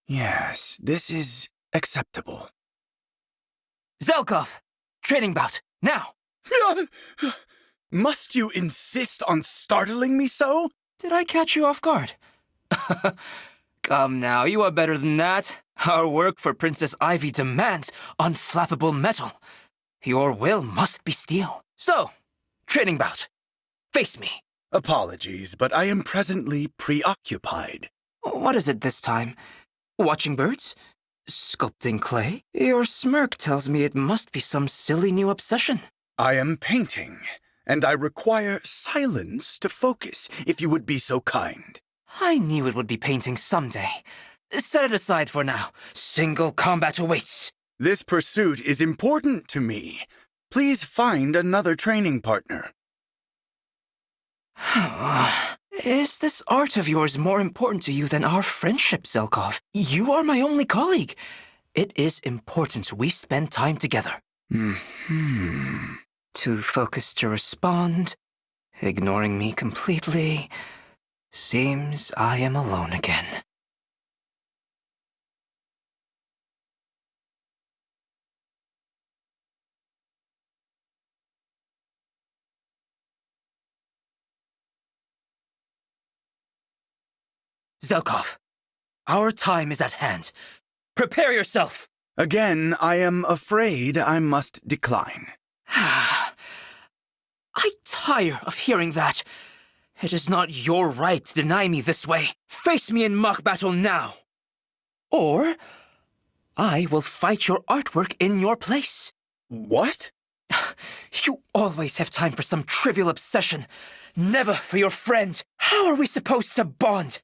Yes, this is acceptable. Zelkov! Training bout, now! Must you insist on startling me so? Did I catch you off guard? Come now, you are better than that. Our work for Princess Ivy demands unflappable metal. Your will must be steel. So, training bout. Face me. Apologies, but I am presently preoccupied. What is it this time? Watching birds? Sculpting clay? Your smirk tells me it must be some silly new obsession. I am painting, and I require silence to focus, if you would be so kind. I knew it would be painting someday. Set it aside for now. Single combat awaits. This pursuit is important to me. Please find another training partner. Is this art of yours more important to you than our friendship, Zelkov? You are my only colleague. It is important we spend time together. Too focused to respond, ignoring me completely. Seems I am alone again. Zelkov, our time is at hand. Prepare yourself! Again, I am afraid I must decline. I tire of hearing that. It is not your right to deny me this way. Face me in mock battle now. Or I will fight your artwork in your place. What? You always have time for some trivial obsession. Never for your friend. How are we supposed to bond?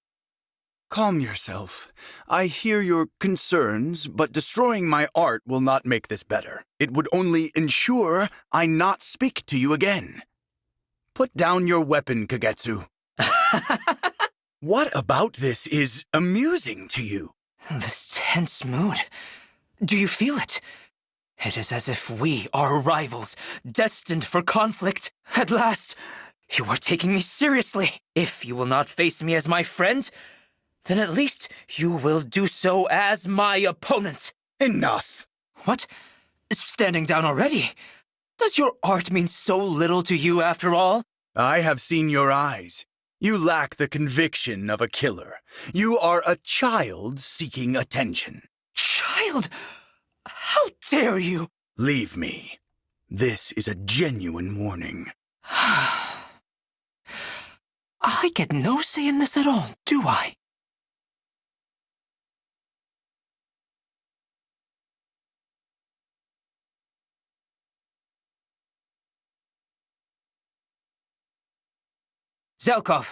Calm yourself. I hear your concerns, but destroying my art will not make this better. It would only ensure I not speak to you again. Put down your weapon, Kagetsu. What about this is amusing to you? This tense mood. Do you feel it? It is as if we are rivals, destined for conflict. At last, you are taking me seriously. If you will not face me as my friend, then at least you will do so as my opponent. Enough. What? Standing down already? Does your art mean so little to you after all? I have seen your eyes. You lack the conviction of a killer. You are a child seeking attention. Child? How dare you? Leave me. This is a genuine warning. I get no say in this at all, do I? Zelkov,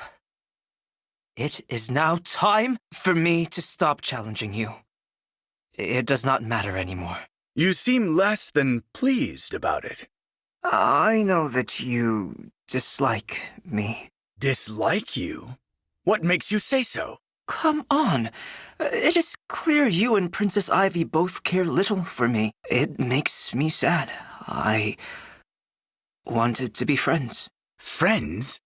it is now time for me to stop challenging you. It does not matter anymore. You seem less than pleased about it. I know that you dislike me. Dislike you? What makes you say so? Come on. It is clear you and Princess Ivy both care little for me. It makes me sad. I wanted to be friends. Friends?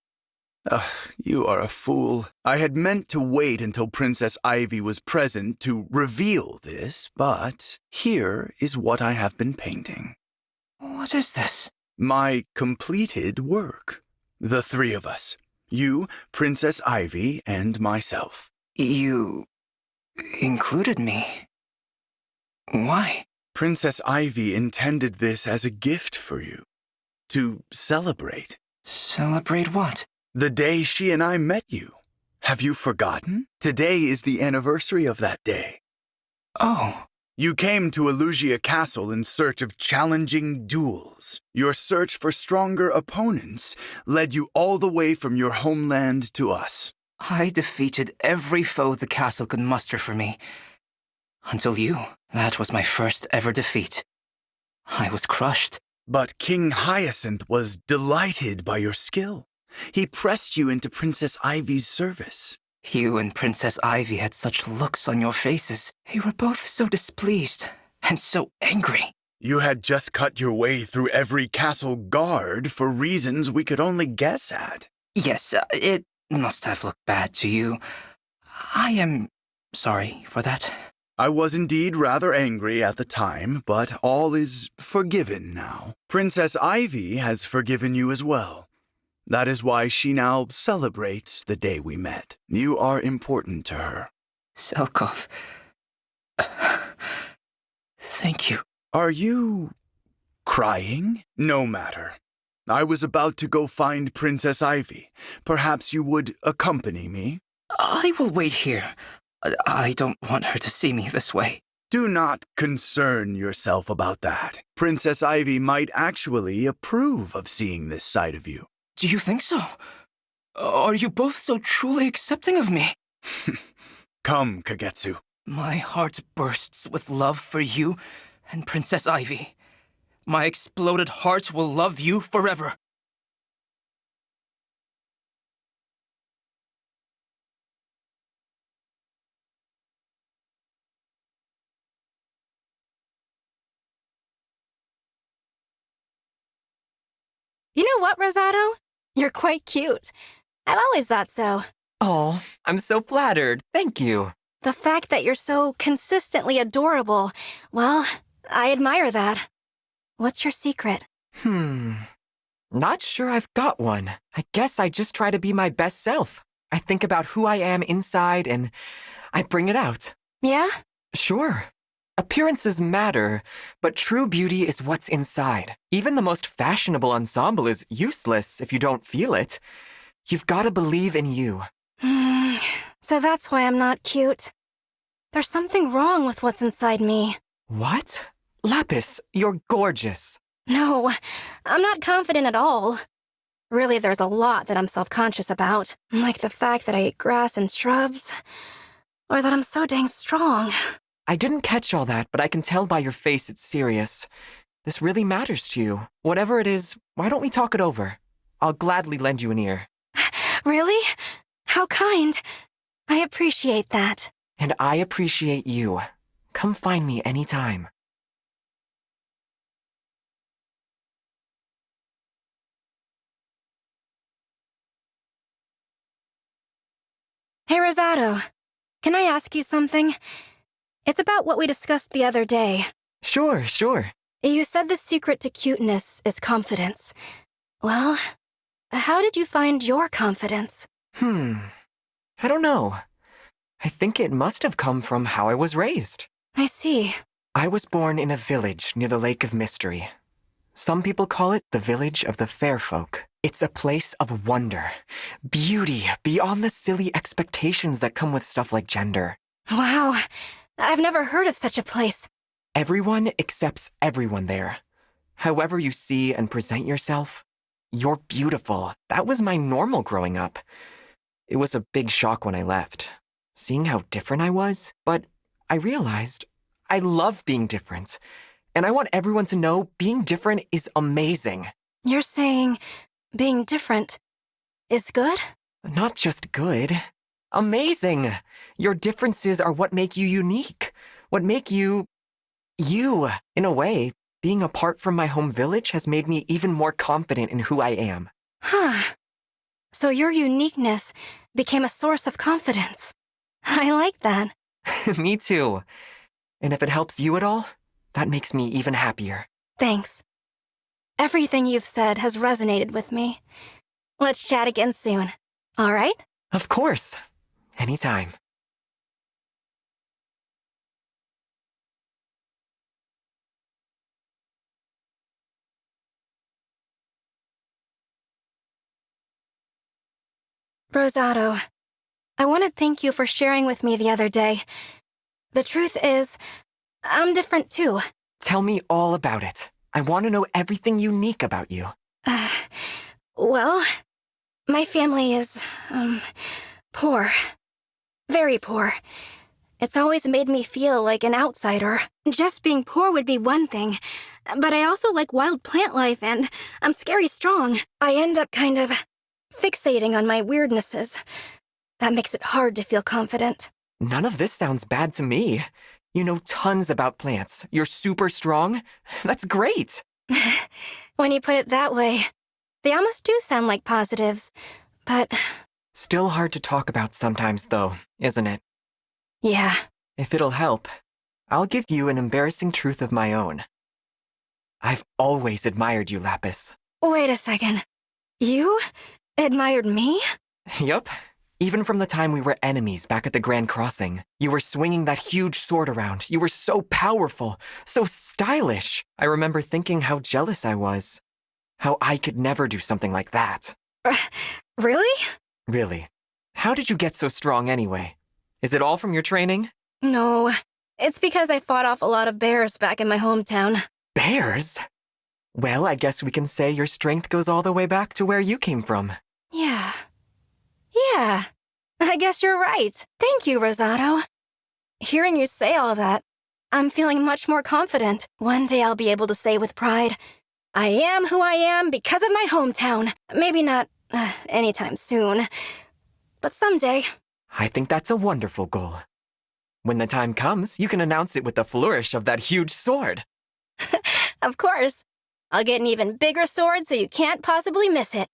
You are a fool. I had meant to wait until Princess Ivy was present to reveal this, but here is what I have been painting. What is this? My completed work. The three of us. You, Princess Ivy, and myself. You included me. Why? Princess Ivy intended this as a gift for you. To celebrate. Celebrate what? The day she and I met you. Have you forgotten? Today is the anniversary of that day. Oh. You came to Elugia Castle in search of challenging duels. Your search for stronger opponents led you all the way from your homeland to us. I defeated every foe the castle could muster for me. Until you. That was my first ever defeat. I was crushed. But King Hyacinth was delighted by your skill. He pressed you into Princess Ivy's service. You and Princess Ivy had such looks on your faces. You were both so displeased and so angry. You had just cut your way through every castle guard for reasons we could only guess at. Yes, it must have looked bad to you. I am sorry for that. I was indeed rather angry at the time, but all is forgiven now. Princess Ivy has forgiven you as well. That is why she now celebrates the day we met. You are important to her. Zelkov. Thank you. Are you crying? No matter. I was about to go find Princess Ivy. Perhaps you would accompany me? I will wait here. I don't want her to see me this way. Do not concern yourself about that. Princess Ivy might actually approve of seeing this side of you. Do you think so? Are you both so truly accepting of me? Come, Kagetsu. My heart bursts with love for you and Princess Ivy. My exploded heart will love you forever. You know what, Rosado? You're quite cute. I've always thought so. Oh, I'm so flattered. Thank you. The fact that you're so consistently adorable, well, I admire that. What's your secret? Not sure I've got one. I guess I just try to be my best self. I think about who I am inside and I bring it out. Yeah? Sure. Appearances matter, but true beauty is what's inside. Even the most fashionable ensemble is useless if you don't feel it. You've got to believe in you. So that's why I'm not cute. There's something wrong with what's inside me. What? Lapis, you're gorgeous. No, I'm not confident at all. Really, there's a lot that I'm self-conscious about. Like the fact that I eat grass and shrubs. Or that I'm so dang strong. I didn't catch all that, but I can tell by your face it's serious. This really matters to you. Whatever it is, why don't we talk it over? I'll gladly lend you an ear. Really? How kind. I appreciate that. And I appreciate you. Come find me anytime. Hey, Rosado. Can I ask you something? It's about what we discussed the other day. Sure. You said the secret to cuteness is confidence. Well, how did you find your confidence? I don't know. I think it must have come from how I was raised. I see. I was born in a village near the Lake of Mystery. Some people call it the Village of the Fair Folk. It's a place of wonder, beauty beyond the silly expectations that come with stuff like gender. Wow, I've never heard of such a place. Everyone accepts everyone there. However you see and present yourself, you're beautiful. That was my normal growing up. It was a big shock when I left, seeing how different I was, but I realized I love being different. And I want everyone to know being different is amazing. You're saying being different is good? Not just good. Amazing! Your differences are what make you unique. What make you... you. In a way, being apart from my home village has made me even more confident in who I am. Huh. So your uniqueness became a source of confidence. I like that. Me too. And if it helps you at all, that makes me even happier. Thanks. Everything you've said has resonated with me. Let's chat again soon, all right? Of course. Anytime. Rosado, I want to thank you for sharing with me the other day. The truth is, I'm different too. Tell me all about it. I want to know everything unique about you. Well, my family is, poor. Very poor. It's always made me feel like an outsider. Just being poor would be one thing, but I also like wild plant life and I'm scary strong. I end up kind of fixating on my weirdnesses. That makes it hard to feel confident. None of this sounds bad to me. You know tons about plants. You're super strong. That's great. When you put it that way, they almost do sound like positives, but... Still hard to talk about sometimes, though, isn't it? Yeah. If it'll help, I'll give you an embarrassing truth of my own. I've always admired you, Lapis. Wait a second. You admired me? Yup. Even from the time we were enemies back at the Grand Crossing, you were swinging that huge sword around. You were so powerful, so stylish. I remember thinking how jealous I was. How I could never do something like that. Really? Really. How did you get so strong anyway? Is it all from your training? No. It's because I fought off a lot of bears back in my hometown. Bears? Well, I guess we can say your strength goes all the way back to where you came from. Yeah. Yeah. I guess you're right. Thank you, Rosado. Hearing you say all that, I'm feeling much more confident. One day I'll be able to say with pride, I am who I am because of my hometown. Maybe not anytime soon, but someday. I think that's a wonderful goal. When the time comes, you can announce it with the flourish of that huge sword. Of course. I'll get an even bigger sword so you can't possibly miss it.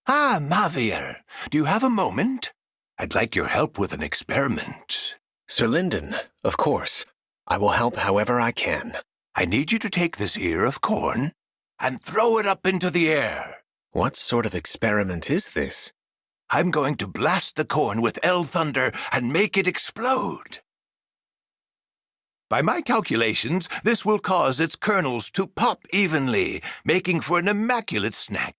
Ah, Mauvier, do you have a moment? I'd like your help with an experiment. Sir Lindon, of course. I will help however I can. I need you to take this ear of corn and throw it up into the air. What sort of experiment is this? I'm going to blast the corn with Thunder and make it explode. By my calculations, this will cause its kernels to pop evenly, making for an immaculate snack.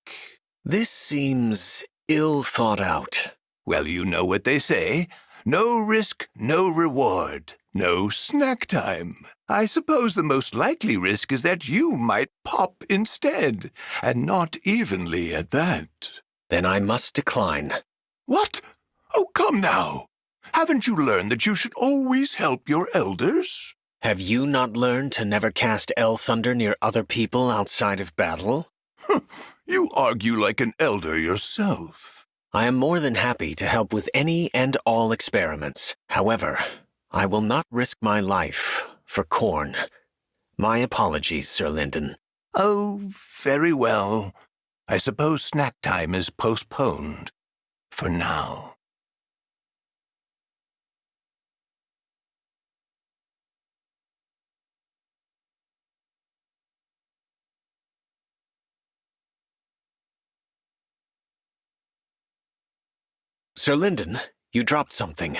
This seems ill thought out. Well, you know what they say. No risk, no reward. No snack time. I suppose the most likely risk is that you might pop instead, and not evenly at that. Then I must decline. What? Oh, come now. Haven't you learned that you should always help your elders? Have you not learned to never cast Thunder near other people outside of battle? You argue like an elder yourself. I am more than happy to help with any and all experiments. However, I will not risk my life for corn. My apologies, Sir Lindon. Oh, very well. I suppose snack time is postponed. For now. Sir Lindon, you dropped something.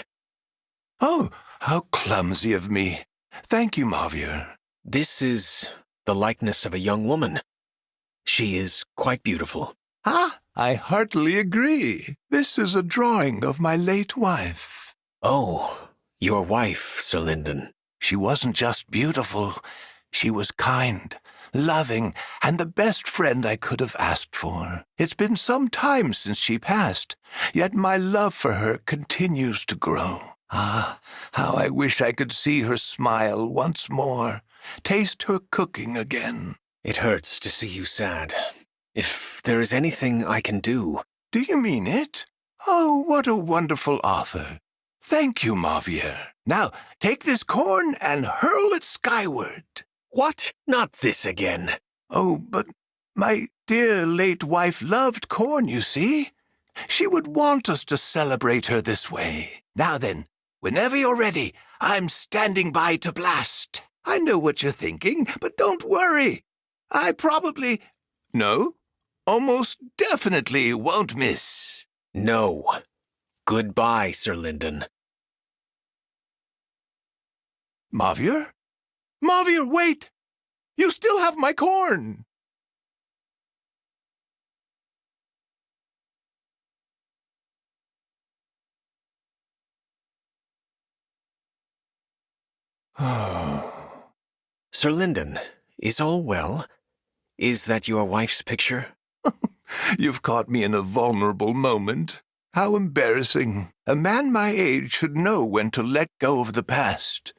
Oh, how clumsy of me. Thank you, Mauvier. This is the likeness of a young woman. She is quite beautiful. Ah, I heartily agree. This is a drawing of my late wife. Oh, your wife, Sir Lindon. She wasn't just beautiful. She was kind, loving, and the best friend I could have asked for. It's been some time since she passed, yet my love for her continues to grow. Ah, how I wish I could see her smile once more, taste her cooking again. It hurts to see you sad. If there is anything I can do... Do you mean it? Oh, what a wonderful offer. Thank you, Mauvier. Now, take this corn and hurl it skyward. What? Not this again. Oh, but my dear late wife loved corn, you see. She would want us to celebrate her this way. Now then, whenever you're ready, I'm standing by to blast. I know what you're thinking, but don't worry. I probably... No, almost definitely won't miss. No. Goodbye, Sir Lindon. Mauvier? Mauvier, wait! You still have my corn! Sir Lindon, is all well? Is that your wife's picture? You've caught me in a vulnerable moment. How embarrassing. A man my age should know when to let go of the past.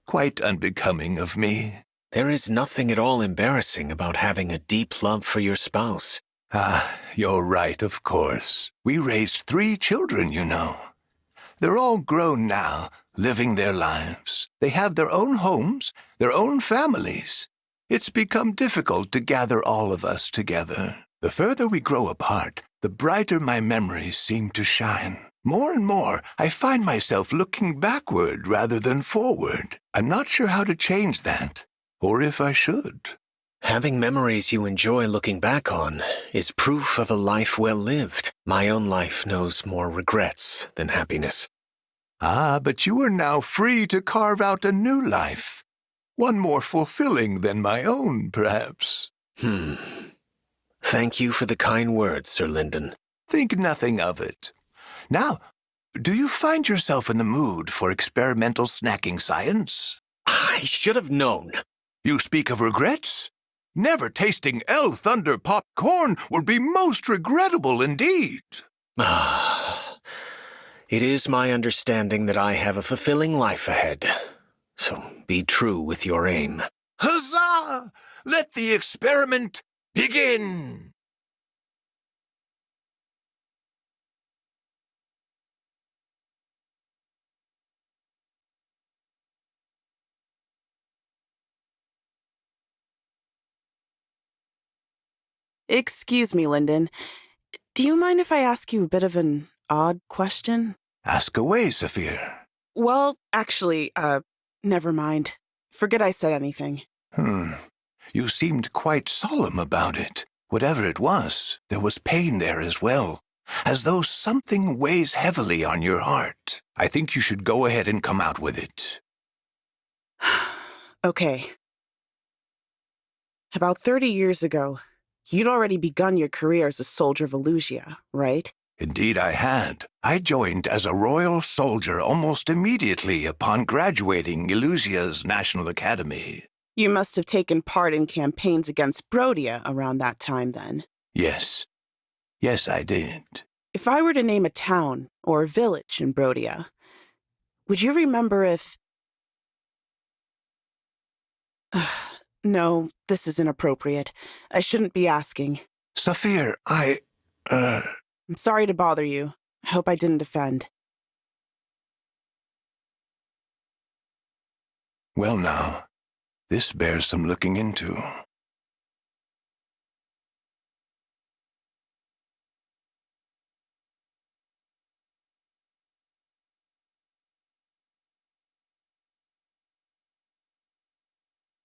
Quite unbecoming of me. There is nothing at all embarrassing about having a deep love for your spouse. Ah, you're right, of course. We raised 3 children, you know. They're all grown now, living their lives. They have their own homes, their own families. It's become difficult to gather all of us together. The further we grow apart, the brighter my memories seem to shine. More and more, I find myself looking backward rather than forward. I'm not sure how to change that, or if I should. Having memories you enjoy looking back on is proof of a life well lived. My own life knows more regrets than happiness. Ah, but you are now free to carve out a new life. One more fulfilling than my own, perhaps. Thank you for the kind words, Sir Lindon. Think nothing of it. Now, do you find yourself in the mood for experimental snacking science? I should have known. You speak of regrets? Never tasting L Thunder popcorn would be most regrettable indeed. It is my understanding that I have a fulfilling life ahead. So be true with your aim. Huzzah! Let the experiment begin! Excuse me, Lindon. Do you mind if I ask you a bit of an odd question? Ask away, Saphir. Well, actually, never mind. Forget I said anything. You seemed quite solemn about it. Whatever it was, there was pain there as well, as though something weighs heavily on your heart. I think you should go ahead and come out with it. Okay. About 30 years ago, you'd already begun your career as a soldier of Elusia, right? Indeed I had. I joined as a royal soldier almost immediately upon graduating Elusia's National Academy. You must have taken part in campaigns against Brodia around that time, then. Yes. Yes, I did. If I were to name a town or a village in Brodia, would you remember if... No, this is inappropriate. I shouldn't be asking. Saphir, I'm sorry to bother you. I hope I didn't offend. Well now, this bears some looking into.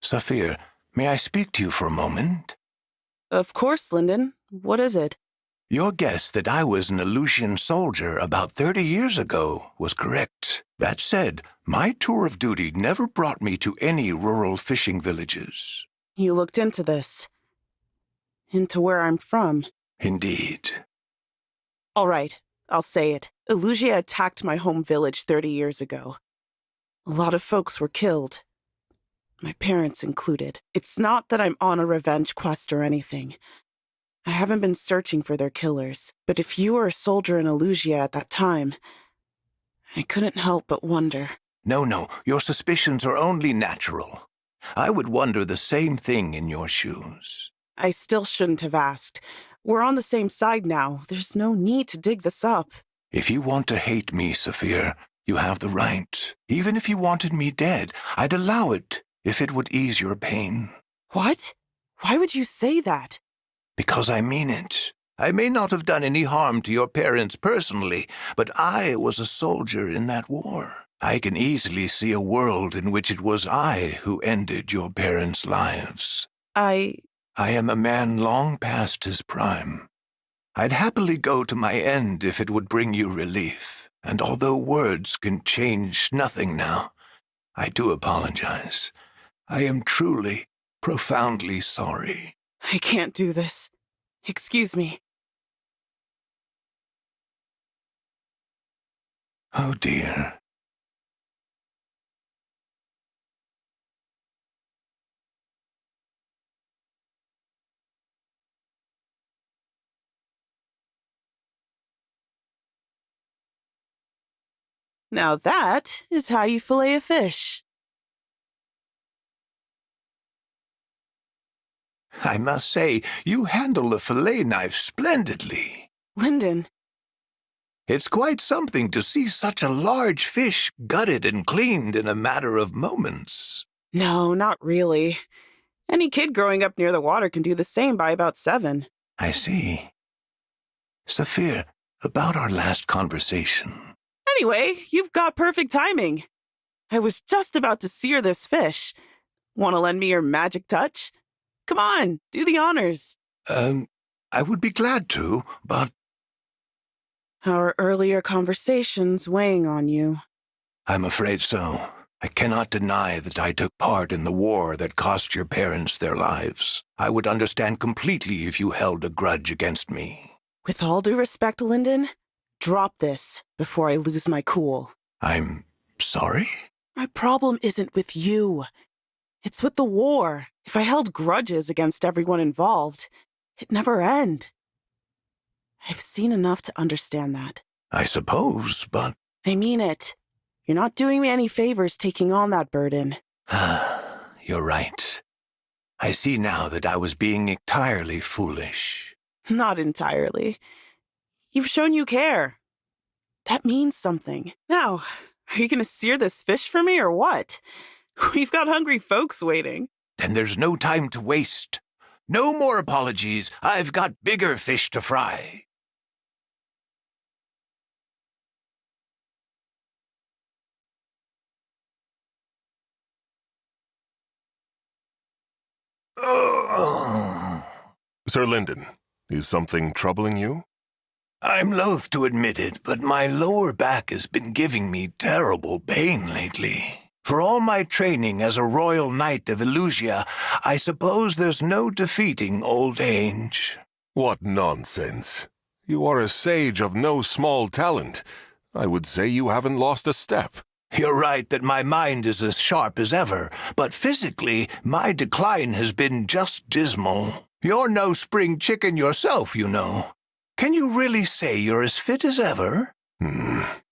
Saphir, may I speak to you for a moment? Of course, Lindon. What is it? Your guess that I was an Elusian soldier about 30 years ago was correct. That said, my tour of duty never brought me to any rural fishing villages. You looked into this. Into where I'm from. Indeed. All right, I'll say it. Elusia attacked my home village 30 years ago. A lot of folks were killed. My parents included. It's not that I'm on a revenge quest or anything. I haven't been searching for their killers, but if you were a soldier in Elusia at that time, I couldn't help but wonder. No, your suspicions are only natural. I would wonder the same thing in your shoes. I still shouldn't have asked. We're on the same side now. There's no need to dig this up. If you want to hate me, Saphir, you have the right. Even if you wanted me dead, I'd allow it if it would ease your pain. What? Why would you say that? Because I mean it. I may not have done any harm to your parents personally, but I was a soldier in that war. I can easily see a world in which it was I who ended your parents' lives. I am a man long past his prime. I'd happily go to my end if it would bring you relief. And although words can change nothing now, I do apologize. I am truly, profoundly sorry. I can't do this. Excuse me. Oh dear. Now that is how you fillet a fish. I must say, you handle the fillet knife splendidly. Lindon. It's quite something to see such a large fish gutted and cleaned in a matter of moments. No, not really. Any kid growing up near the water can do the same by about 7. I see. Saphir, about our last conversation. Anyway, you've got perfect timing. I was just about to sear this fish. Want to lend me your magic touch? Come on, do the honors. I would be glad to, but Our earlier conversations weighing on you. I'm afraid so. I cannot deny that I took part in the war that cost your parents their lives. I would understand completely if you held a grudge against me. With all due respect, Lindon, drop this before I lose my cool. I'm sorry? My problem isn't with you. It's with the war. If I held grudges against everyone involved, it'd never end. I've seen enough to understand that. I suppose, but I mean it. You're not doing me any favors taking on that burden. you're right. I see now that I was being entirely foolish. Not entirely. You've shown you care. That means something. Now, are you going to sear this fish for me or what? We've got hungry folks waiting. Then there's no time to waste. No more apologies. I've got bigger fish to fry. Sir Lindon, is something troubling you? I'm loath to admit it, but my lower back has been giving me terrible pain lately. For all my training as a royal knight of Illusia, I suppose there's no defeating old age. What nonsense. You are a sage of no small talent. I would say you haven't lost a step. You're right that my mind is as sharp as ever, but physically, my decline has been just dismal. You're no spring chicken yourself, you know. Can you really say you're as fit as ever?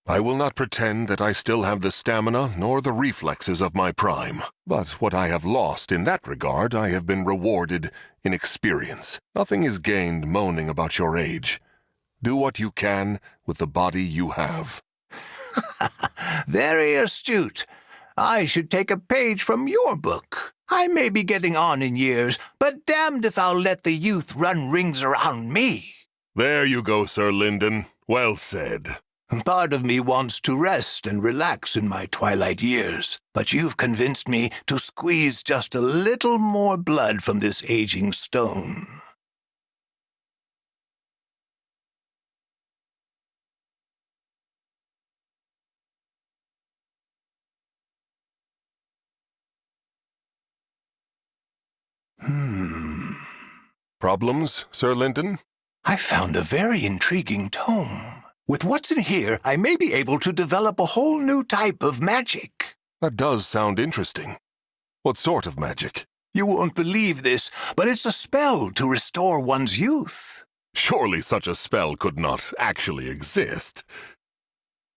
I will not pretend that I still have the stamina nor the reflexes of my prime. But what I have lost in that regard, I have been rewarded in experience. Nothing is gained moaning about your age. Do what you can with the body you have. Very astute. I should take a page from your book. I may be getting on in years, but damned if I'll let the youth run rings around me. There you go, Sir Lindon. Well said. Part of me wants to rest and relax in my twilight years, but you've convinced me to squeeze just a little more blood from this aging stone. Problems, Sir Lindon? I found a very intriguing tome. With what's in here, I may be able to develop a whole new type of magic. That does sound interesting. What sort of magic? You won't believe this, but it's a spell to restore one's youth. Surely such a spell could not actually exist.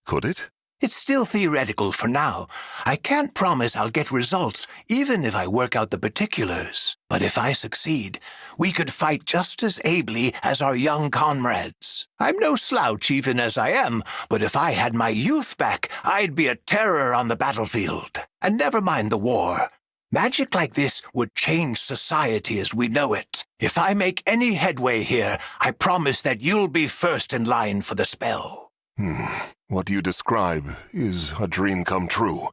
Could it? It's still theoretical for now. I can't promise I'll get results, even if I work out the particulars. But if I succeed, we could fight just as ably as our young comrades. I'm no slouch even as I am, but if I had my youth back, I'd be a terror on the battlefield. And never mind the war. Magic like this would change society as we know it. If I make any headway here, I promise that you'll be first in line for the spell. What you describe is a dream come true.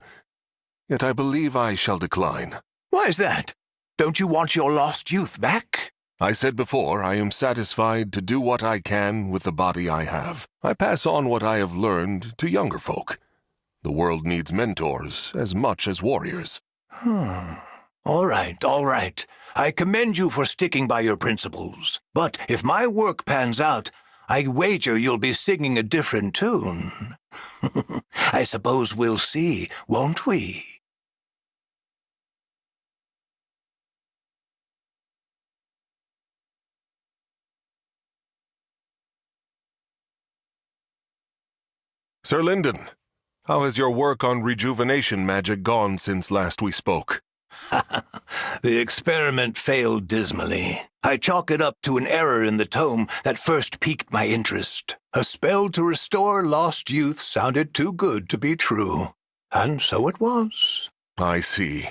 Yet I believe I shall decline. Why is that? Don't you want your lost youth back? I said before, I am satisfied to do what I can with the body I have. I pass on what I have learned to younger folk. The world needs mentors as much as warriors. All right. I commend you for sticking by your principles. But if my work pans out, I wager you'll be singing a different tune. I suppose we'll see, won't we? Sir Lindon, how has your work on rejuvenation magic gone since last we spoke? The experiment failed dismally. I chalk it up to an error in the tome that first piqued my interest. A spell to restore lost youth sounded too good to be true. And so it was. I see.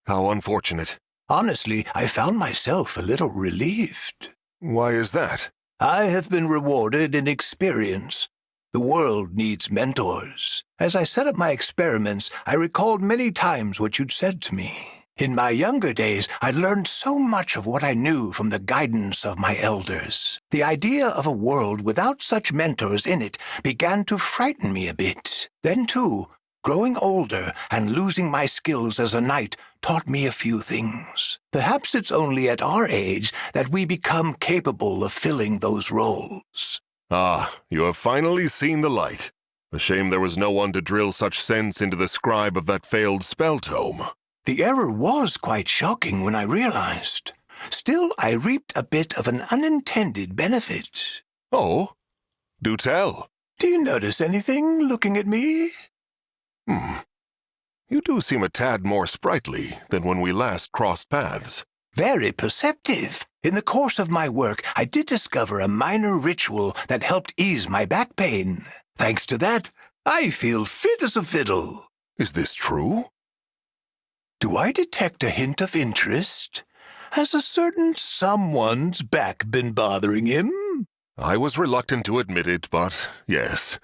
How unfortunate. Honestly, I found myself a little relieved. Why is that? I have been rewarded in experience. The world needs mentors. As I set up my experiments, I recalled many times what you'd said to me. In my younger days, I learned so much of what I knew from the guidance of my elders. The idea of a world without such mentors in it began to frighten me a bit. Then, too, growing older and losing my skills as a knight taught me a few things. Perhaps it's only at our age that we become capable of filling those roles. Ah, you have finally seen the light. A shame there was no one to drill such sense into the scribe of that failed spell tome. The error was quite shocking when I realized. Still, I reaped a bit of an unintended benefit. Oh? Do tell. Do you notice anything looking at me? You do seem a tad more sprightly than when we last crossed paths. Very perceptive. In the course of my work, I did discover a minor ritual that helped ease my back pain. Thanks to that, I feel fit as a fiddle. Is this true? Do I detect a hint of interest? Has a certain someone's back been bothering him? I was reluctant to admit it, but yes,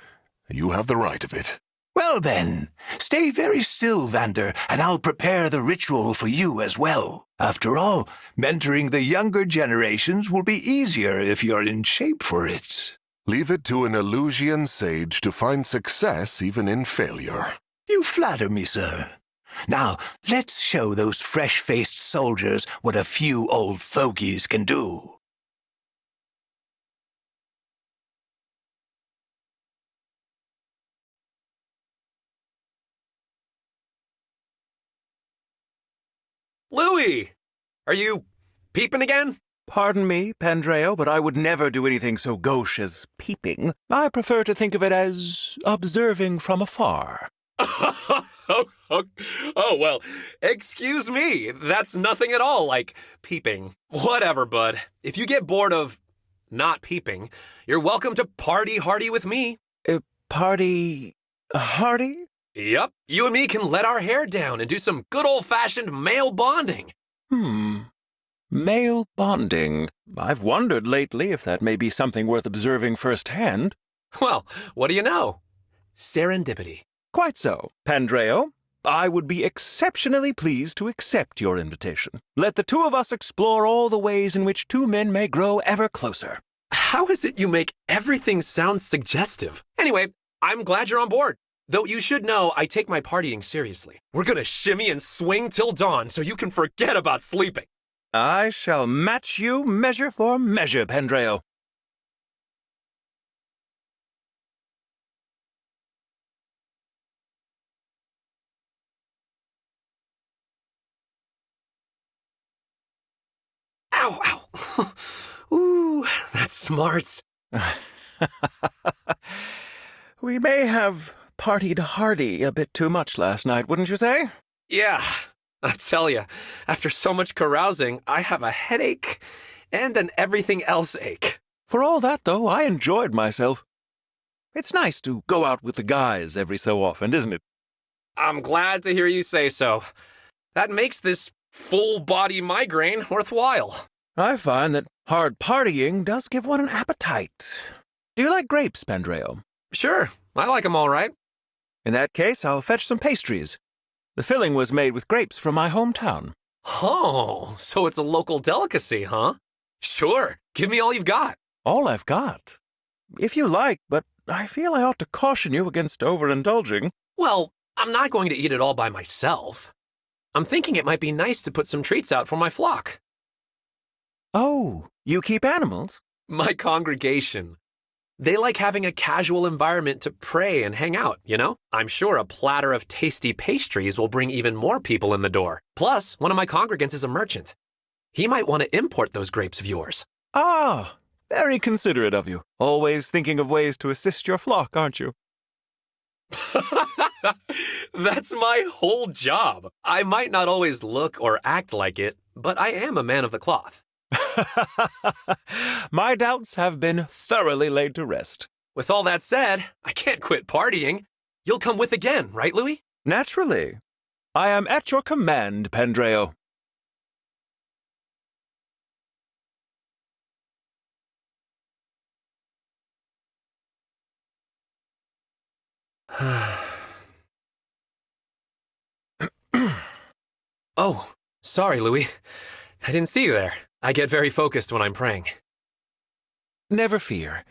you have the right of it. Well then, stay very still, Vander, and I'll prepare the ritual for you as well. After all, mentoring the younger generations will be easier if you're in shape for it. Leave it to an Elusian sage to find success even in failure. You flatter me, sir. Now, let's show those fresh-faced soldiers what a few old fogies can do. Louis! Are you peeping again? Pardon me, Pandreo, but I would never do anything so gauche as peeping. I prefer to think of it as observing from afar. Oh, well, excuse me. That's nothing at all like peeping. Whatever, bud. If you get bored of not peeping, you're welcome to party hardy with me. Party hardy? Yep. You and me can let our hair down and do some good old-fashioned male bonding. Male bonding. I've wondered lately if that may be something worth observing firsthand. Well, what do you know? Serendipity. Quite so, Pandreo. I would be exceptionally pleased to accept your invitation. Let the two of us explore all the ways in which two men may grow ever closer. How is it you make everything sound suggestive? Anyway, I'm glad you're on board. Though you should know I take my partying seriously. We're gonna shimmy and swing till dawn so you can forget about sleeping. I shall match you measure for measure, Pandreo. Ow, ow. Ooh, that's smart. We may have partied hardy a bit too much last night, wouldn't you say? Yeah, I tell you, after so much carousing, I have a headache and an everything else ache. For all that, though, I enjoyed myself. It's nice to go out with the guys every so often, isn't it? I'm glad to hear you say so. That makes this full-body migraine worthwhile. I find that hard partying does give one an appetite. Do you like grapes, Pandreo? Sure, I like 'em all right. In that case, I'll fetch some pastries. The filling was made with grapes from my hometown. Oh, so it's a local delicacy, huh? Sure, give me all you've got. All I've got? If you like, but I feel I ought to caution you against overindulging. Well, I'm not going to eat it all by myself. I'm thinking it might be nice to put some treats out for my flock. Oh, you keep animals? My congregation. They like having a casual environment to pray and hang out, you know? I'm sure a platter of tasty pastries will bring even more people in the door. Plus, one of my congregants is a merchant. He might want to import those grapes of yours. Ah, very considerate of you. Always thinking of ways to assist your flock, aren't you? That's my whole job. I might not always look or act like it, but I am a man of the cloth. My doubts have been thoroughly laid to rest. With all that said, I can't quit partying. You'll come with again, right, Louis? Naturally. I am at your command, Pandreo. Oh, sorry, Louis. I didn't see you there. I get very focused when I'm praying. Never fear.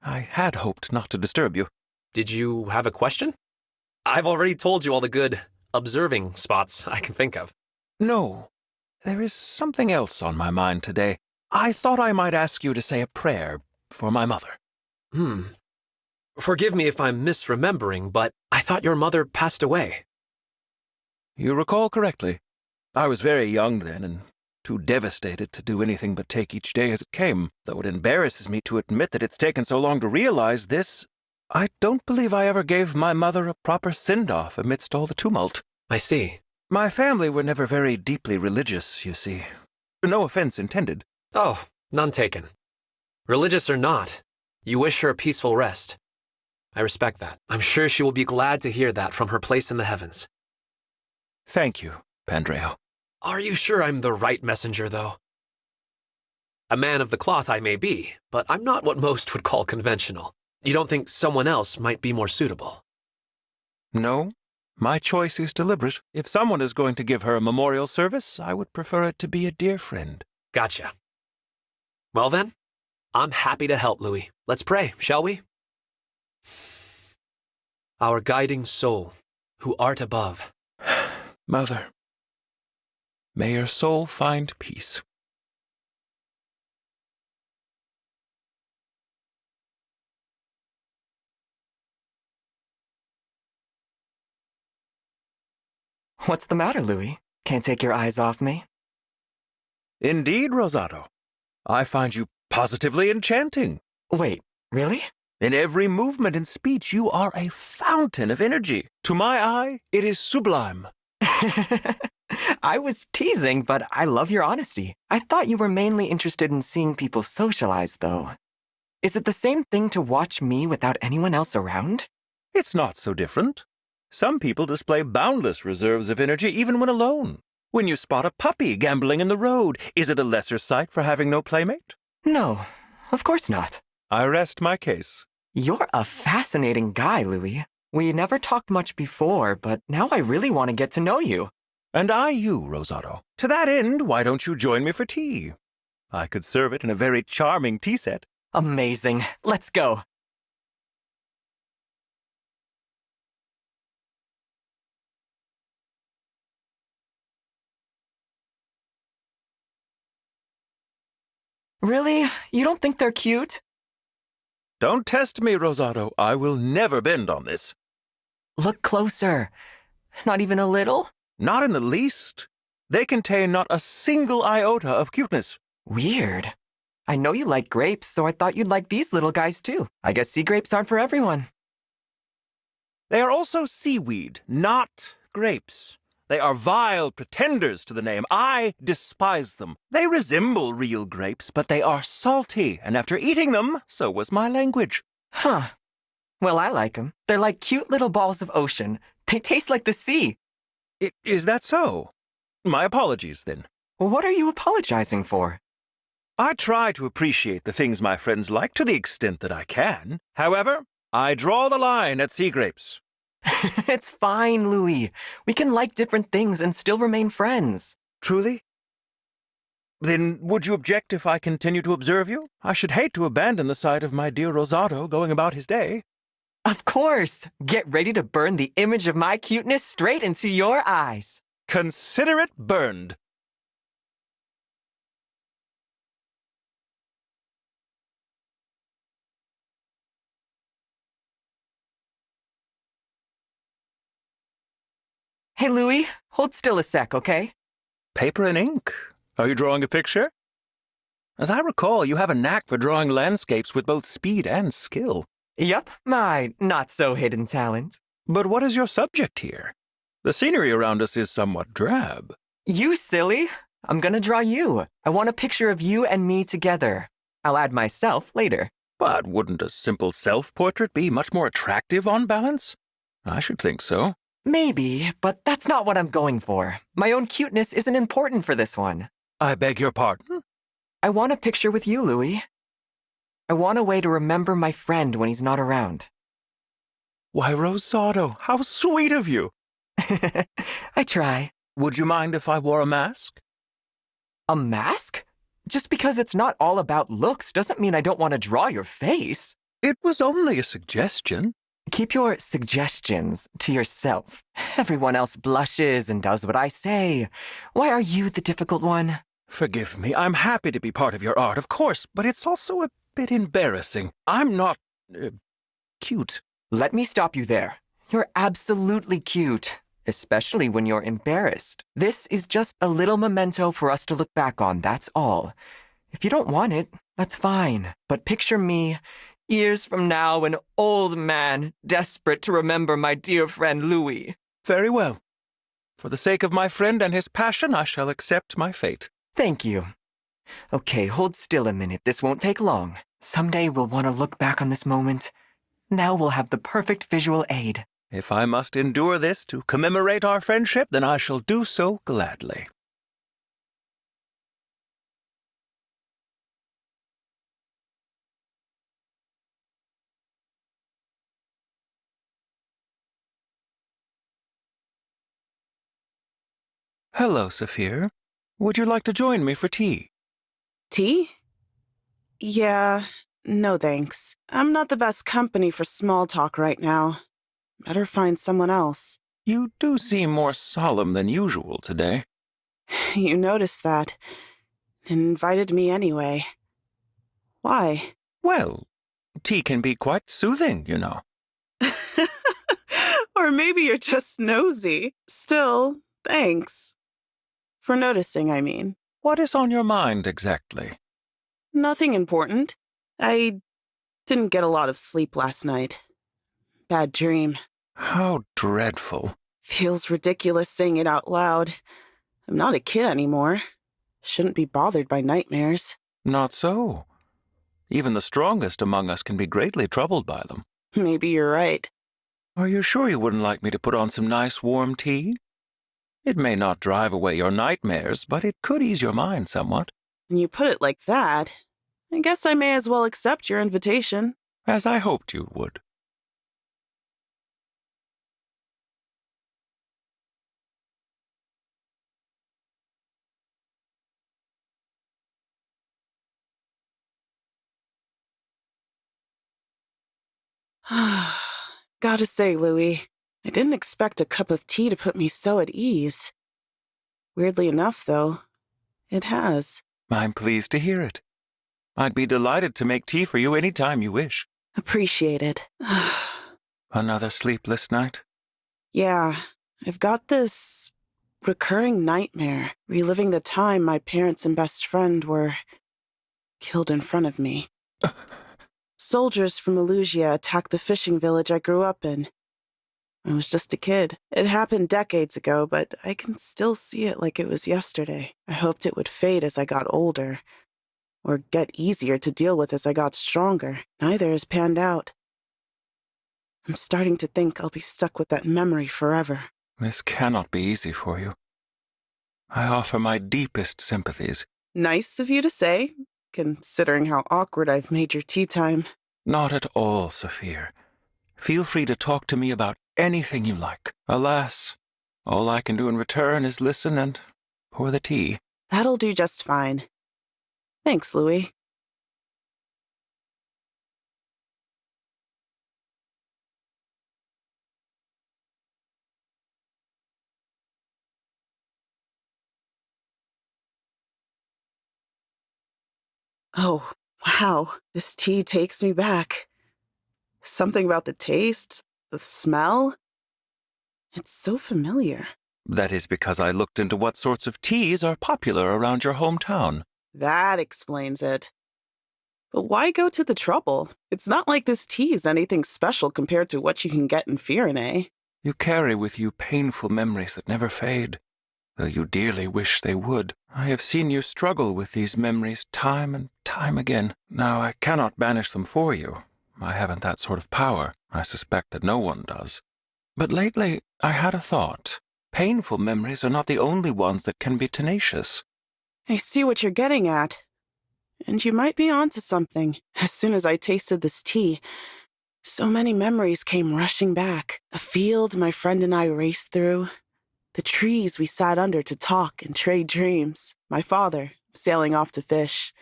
I had hoped not to disturb you. Did you have a question? I've already told you all the good observing spots I can think of. No. There is something else on my mind today. I thought I might ask you to say a prayer for my mother. Forgive me if I'm misremembering, but I thought your mother passed away. You recall correctly. I was very young then, and too devastated to do anything but take each day as it came. Though it embarrasses me to admit that it's taken so long to realize this, I don't believe I ever gave my mother a proper send-off amidst all the tumult. I see. My family were never very deeply religious, you see. No offense intended. Oh, none taken. Religious or not, you wish her a peaceful rest. I respect that. I'm sure she will be glad to hear that from her place in the heavens. Thank you, Pandreo. Are you sure I'm the right messenger, though? A man of the cloth I may be, but I'm not what most would call conventional. You don't think someone else might be more suitable? No, my choice is deliberate. If someone is going to give her a memorial service, I would prefer it to be a dear friend. Gotcha. Well then, I'm happy to help, Louis. Let's pray, shall we? Our guiding soul, who art above. Mother, may your soul find peace. What's the matter, Louis? Can't take your eyes off me? Indeed, Rosado. I find you positively enchanting. Wait, really? In every movement and speech, you are a fountain of energy. To my eye, it is sublime. I was teasing, but I love your honesty. I thought you were mainly interested in seeing people socialize, though. Is it the same thing to watch me without anyone else around? It's not so different. Some people display boundless reserves of energy even when alone. When you spot a puppy gambling in the road, is it a lesser sight for having no playmate? No, of course not. I rest my case. You're a fascinating guy, Louis. We never talked much before, but now I really want to get to know you. And I you, Rosado. To that end, why don't you join me for tea? I could serve it in a very charming tea set. Amazing. Let's go. Really? You don't think they're cute? Don't test me, Rosado. I will never bend on this. Look closer. Not even a little? Not in the least. They contain not a single iota of cuteness. Weird. I know you like grapes, so I thought you'd like these little guys too. I guess sea grapes aren't for everyone. They are also seaweed, not grapes. They are vile pretenders to the name. I despise them. They resemble real grapes, but they are salty, and after eating them, so was my language. Huh. Well, I like them. They're like cute little balls of ocean. They taste like the sea. Is that so? My apologies, then. What are you apologizing for? I try to appreciate the things my friends like to the extent that I can. However, I draw the line at sea grapes. It's fine, Louis. We can like different things and still remain friends. Truly? Then would you object if I continue to observe you? I should hate to abandon the sight of my dear Rosado going about his day. Of course. Get ready to burn the image of my cuteness straight into your eyes. Consider it burned. Hey, Louis, hold still a sec, okay? Paper and ink. Are you drawing a picture? As I recall, you have a knack for drawing landscapes with both speed and skill. Yup, my not-so-hidden talent. But what is your subject here? The scenery around us is somewhat drab. You silly. I'm gonna draw you. I want a picture of you and me together. I'll add myself later. But wouldn't a simple self-portrait be much more attractive on balance? I should think so. Maybe, but that's not what I'm going for. My own cuteness isn't important for this one. I beg your pardon? I want a picture with you, Louis. I want a way to remember my friend when he's not around. Why, Rosado, how sweet of you! I try. Would you mind if I wore a mask? A mask? Just because it's not all about looks doesn't mean I don't want to draw your face. It was only a suggestion. Keep your suggestions to yourself. Everyone else blushes and does what I say. Why are you the difficult one? Forgive me, I'm happy to be part of your art, of course, but it's also a bit embarrassing. I'm not, cute. Let me stop you there. You're absolutely cute, especially when you're embarrassed. This is just a little memento for us to look back on, that's all. If you don't want it, that's fine. But picture me, years from now, an old man, desperate to remember my dear friend Louis. Very well. For the sake of my friend and his passion, I shall accept my fate. Thank you. Okay, hold still a minute. This won't take long. Someday we'll want to look back on this moment. Now we'll have the perfect visual aid. If I must endure this to commemorate our friendship, then I shall do so gladly. Hello, Saphir. Would you like to join me for tea? Tea? Yeah, no thanks. I'm not the best company for small talk right now. Better find someone else. You do seem more solemn than usual today. You noticed that, and invited me anyway. Why? Well, tea can be quite soothing, you know. Or maybe you're just nosy. Still, thanks. For noticing, I mean. What is on your mind exactly? Nothing important. I didn't get a lot of sleep last night. Bad dream. How dreadful. Feels ridiculous saying it out loud. I'm not a kid anymore. Shouldn't be bothered by nightmares. Not so. Even the strongest among us can be greatly troubled by them. Maybe you're right. Are you sure you wouldn't like me to put on some nice warm tea? It may not drive away your nightmares, but it could ease your mind somewhat. When you put it like that, I guess I may as well accept your invitation. As I hoped you would. Gotta say, Louis, I didn't expect a cup of tea to put me so at ease. Weirdly enough, though, it has. I'm pleased to hear it. I'd be delighted to make tea for you any time you wish. Appreciate it. Another sleepless night? Yeah, I've got this recurring nightmare, reliving the time my parents and best friend were killed in front of me. Soldiers from Elugia attacked the fishing village I grew up in. I was just a kid. It happened decades ago, but I can still see it like it was yesterday. I hoped it would fade as I got older, or get easier to deal with as I got stronger. Neither has panned out. I'm starting to think I'll be stuck with that memory forever. This cannot be easy for you. I offer my deepest sympathies. Nice of you to say, considering how awkward I've made your tea time. Not at all, Saphir. Feel free to talk to me about anything you like. Alas, all I can do in return is listen and pour the tea. That'll do just fine. Thanks, Louis. Oh, wow. This tea takes me back. Something about the taste, the smell. It's so familiar. That is because I looked into what sorts of teas are popular around your hometown. That explains it. But why go to the trouble? It's not like this tea is anything special compared to what you can get in Firene. You carry with you painful memories that never fade. though you dearly wish they would. I have seen you struggle with these memories time and time again. Now, I cannot banish them for you. I haven't that sort of power. I suspect that no one does. But lately, I had a thought. Painful memories are not the only ones that can be tenacious. I see what you're getting at. And you might be onto something. As soon as I tasted this tea, so many memories came rushing back. A field my friend and I raced through. The trees we sat under to talk and trade dreams. My father sailing off to fish.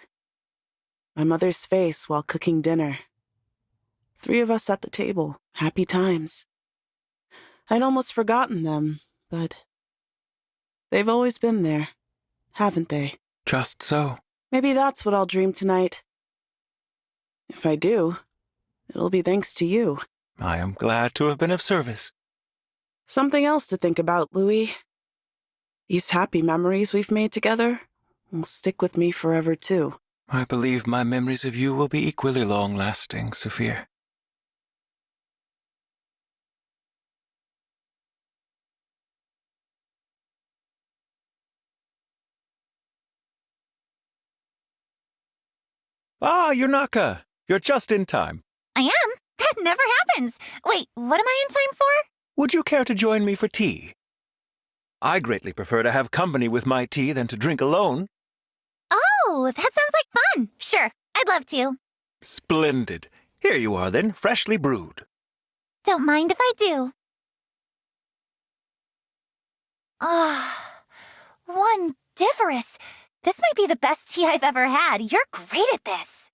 My mother's face while cooking dinner. 3 of us at the table. Happy times. I'd almost forgotten them, but they've always been there, haven't they? Just so. Maybe that's what I'll dream tonight. If I do, it'll be thanks to you. I am glad to have been of service. Something else to think about, Louis. These happy memories we've made together will stick with me forever, too. I believe my memories of you will be equally long-lasting, Saphir. Ah, Yunaka! You're just in time. I am? That never happens. Wait, what am I in time for? Would you care to join me for tea? I greatly prefer to have company with my tea than to drink alone. Oh, that sounds like fun. Sure, I'd love to. Splendid. Here you are, then, freshly brewed. Don't mind if I do. Ah, wondiferous. This might be the best tea I've ever had. You're great at this.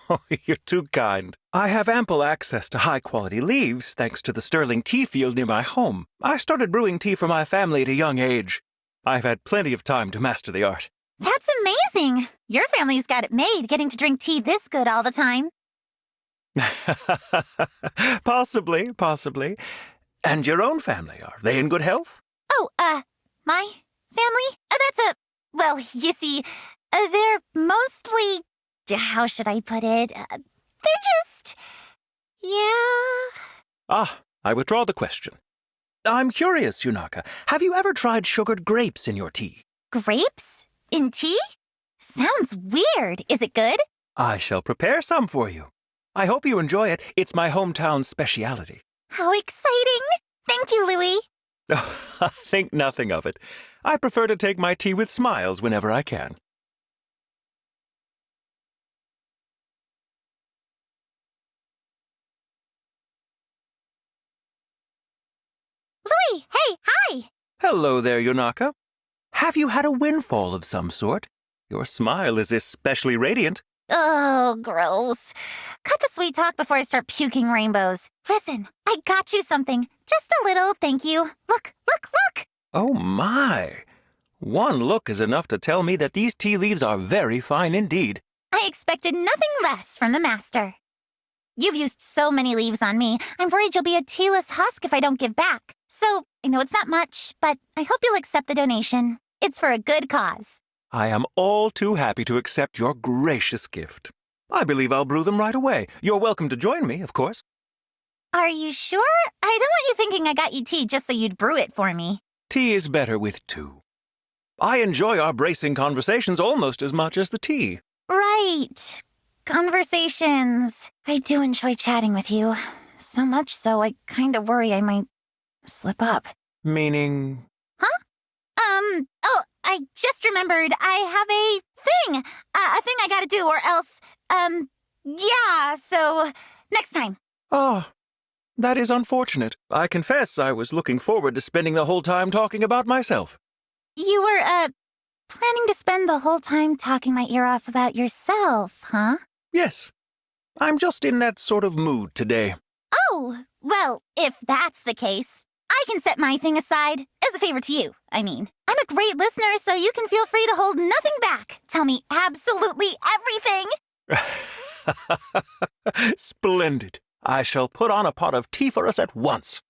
Oh, you're too kind. I have ample access to high-quality leaves thanks to the sterling tea field near my home. I started brewing tea for my family at a young age. I've had plenty of time to master the art. That's amazing. Your family's got it made, getting to drink tea this good all the time. Possibly. And your own family, are they in good health? Oh, my family? Well, you see, they're mostly... How should I put it? They're just... Yeah... Ah, I withdraw the question. I'm curious, Yunaka. Have you ever tried sugared grapes in your tea? Grapes? In tea? Sounds weird. Is it good? I shall prepare some for you. I hope you enjoy it. It's my hometown speciality. How exciting! Thank you, Louis. Oh, think nothing of it. I prefer to take my tea with smiles whenever I can. Louis, hey, hi! Hello there, Yunaka. Have you had a windfall of some sort? Your smile is especially radiant. Oh, gross. Cut the sweet talk before I start puking rainbows. Listen, I got you something. Just a little, thank you. Look! Oh my! One look is enough to tell me that these tea leaves are very fine indeed. I expected nothing less from the master. You've used so many leaves on me, I'm worried you'll be a tealess husk if I don't give back. So, I know it's not much, but I hope you'll accept the donation. It's for a good cause. I am all too happy to accept your gracious gift. I believe I'll brew them right away. You're welcome to join me, of course. Are you sure? I don't want you thinking I got you tea just so you'd brew it for me. Tea is better with two. I enjoy our bracing conversations almost as much as the tea. Right. Conversations. I do enjoy chatting with you. So much so, I kind of worry I might slip up. Meaning? Huh? Oh, I just remembered I have a thing I gotta do, or else, yeah, so next time. Ah, that is unfortunate. I confess I was looking forward to spending the whole time talking about myself. You were, planning to spend the whole time talking my ear off about yourself, huh? Yes. I'm just in that sort of mood today. Oh, well, if that's the case, I can set my thing aside, as a favor to you, I mean. I'm a great listener, so you can feel free to hold nothing back. Tell me absolutely everything. Splendid. I shall put on a pot of tea for us at once.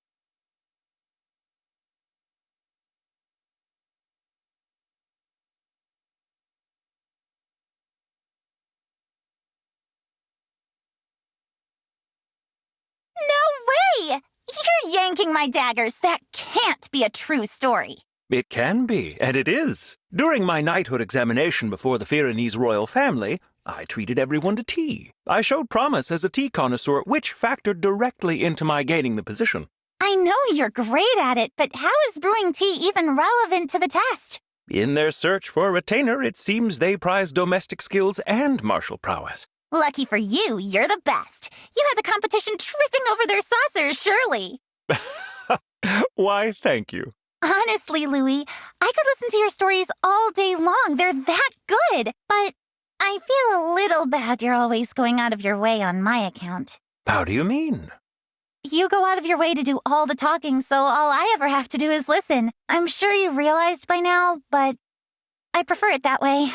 No way! You're yanking my daggers. That can't be a true story. It can be, and it is. During my knighthood examination before the Firenese royal family, I treated everyone to tea. I showed promise as a tea connoisseur, which factored directly into my gaining the position. I know you're great at it, but how is brewing tea even relevant to the test? In their search for a retainer, it seems they prize domestic skills and martial prowess. Lucky for you, you're the best. You had the competition tripping over their saucers, surely. Why, thank you. Honestly, Louis, I could listen to your stories all day long. They're that good. But I feel a little bad you're always going out of your way on my account. How do you mean? You go out of your way to do all the talking, so all I ever have to do is listen. I'm sure you've realized by now, but I prefer it that way.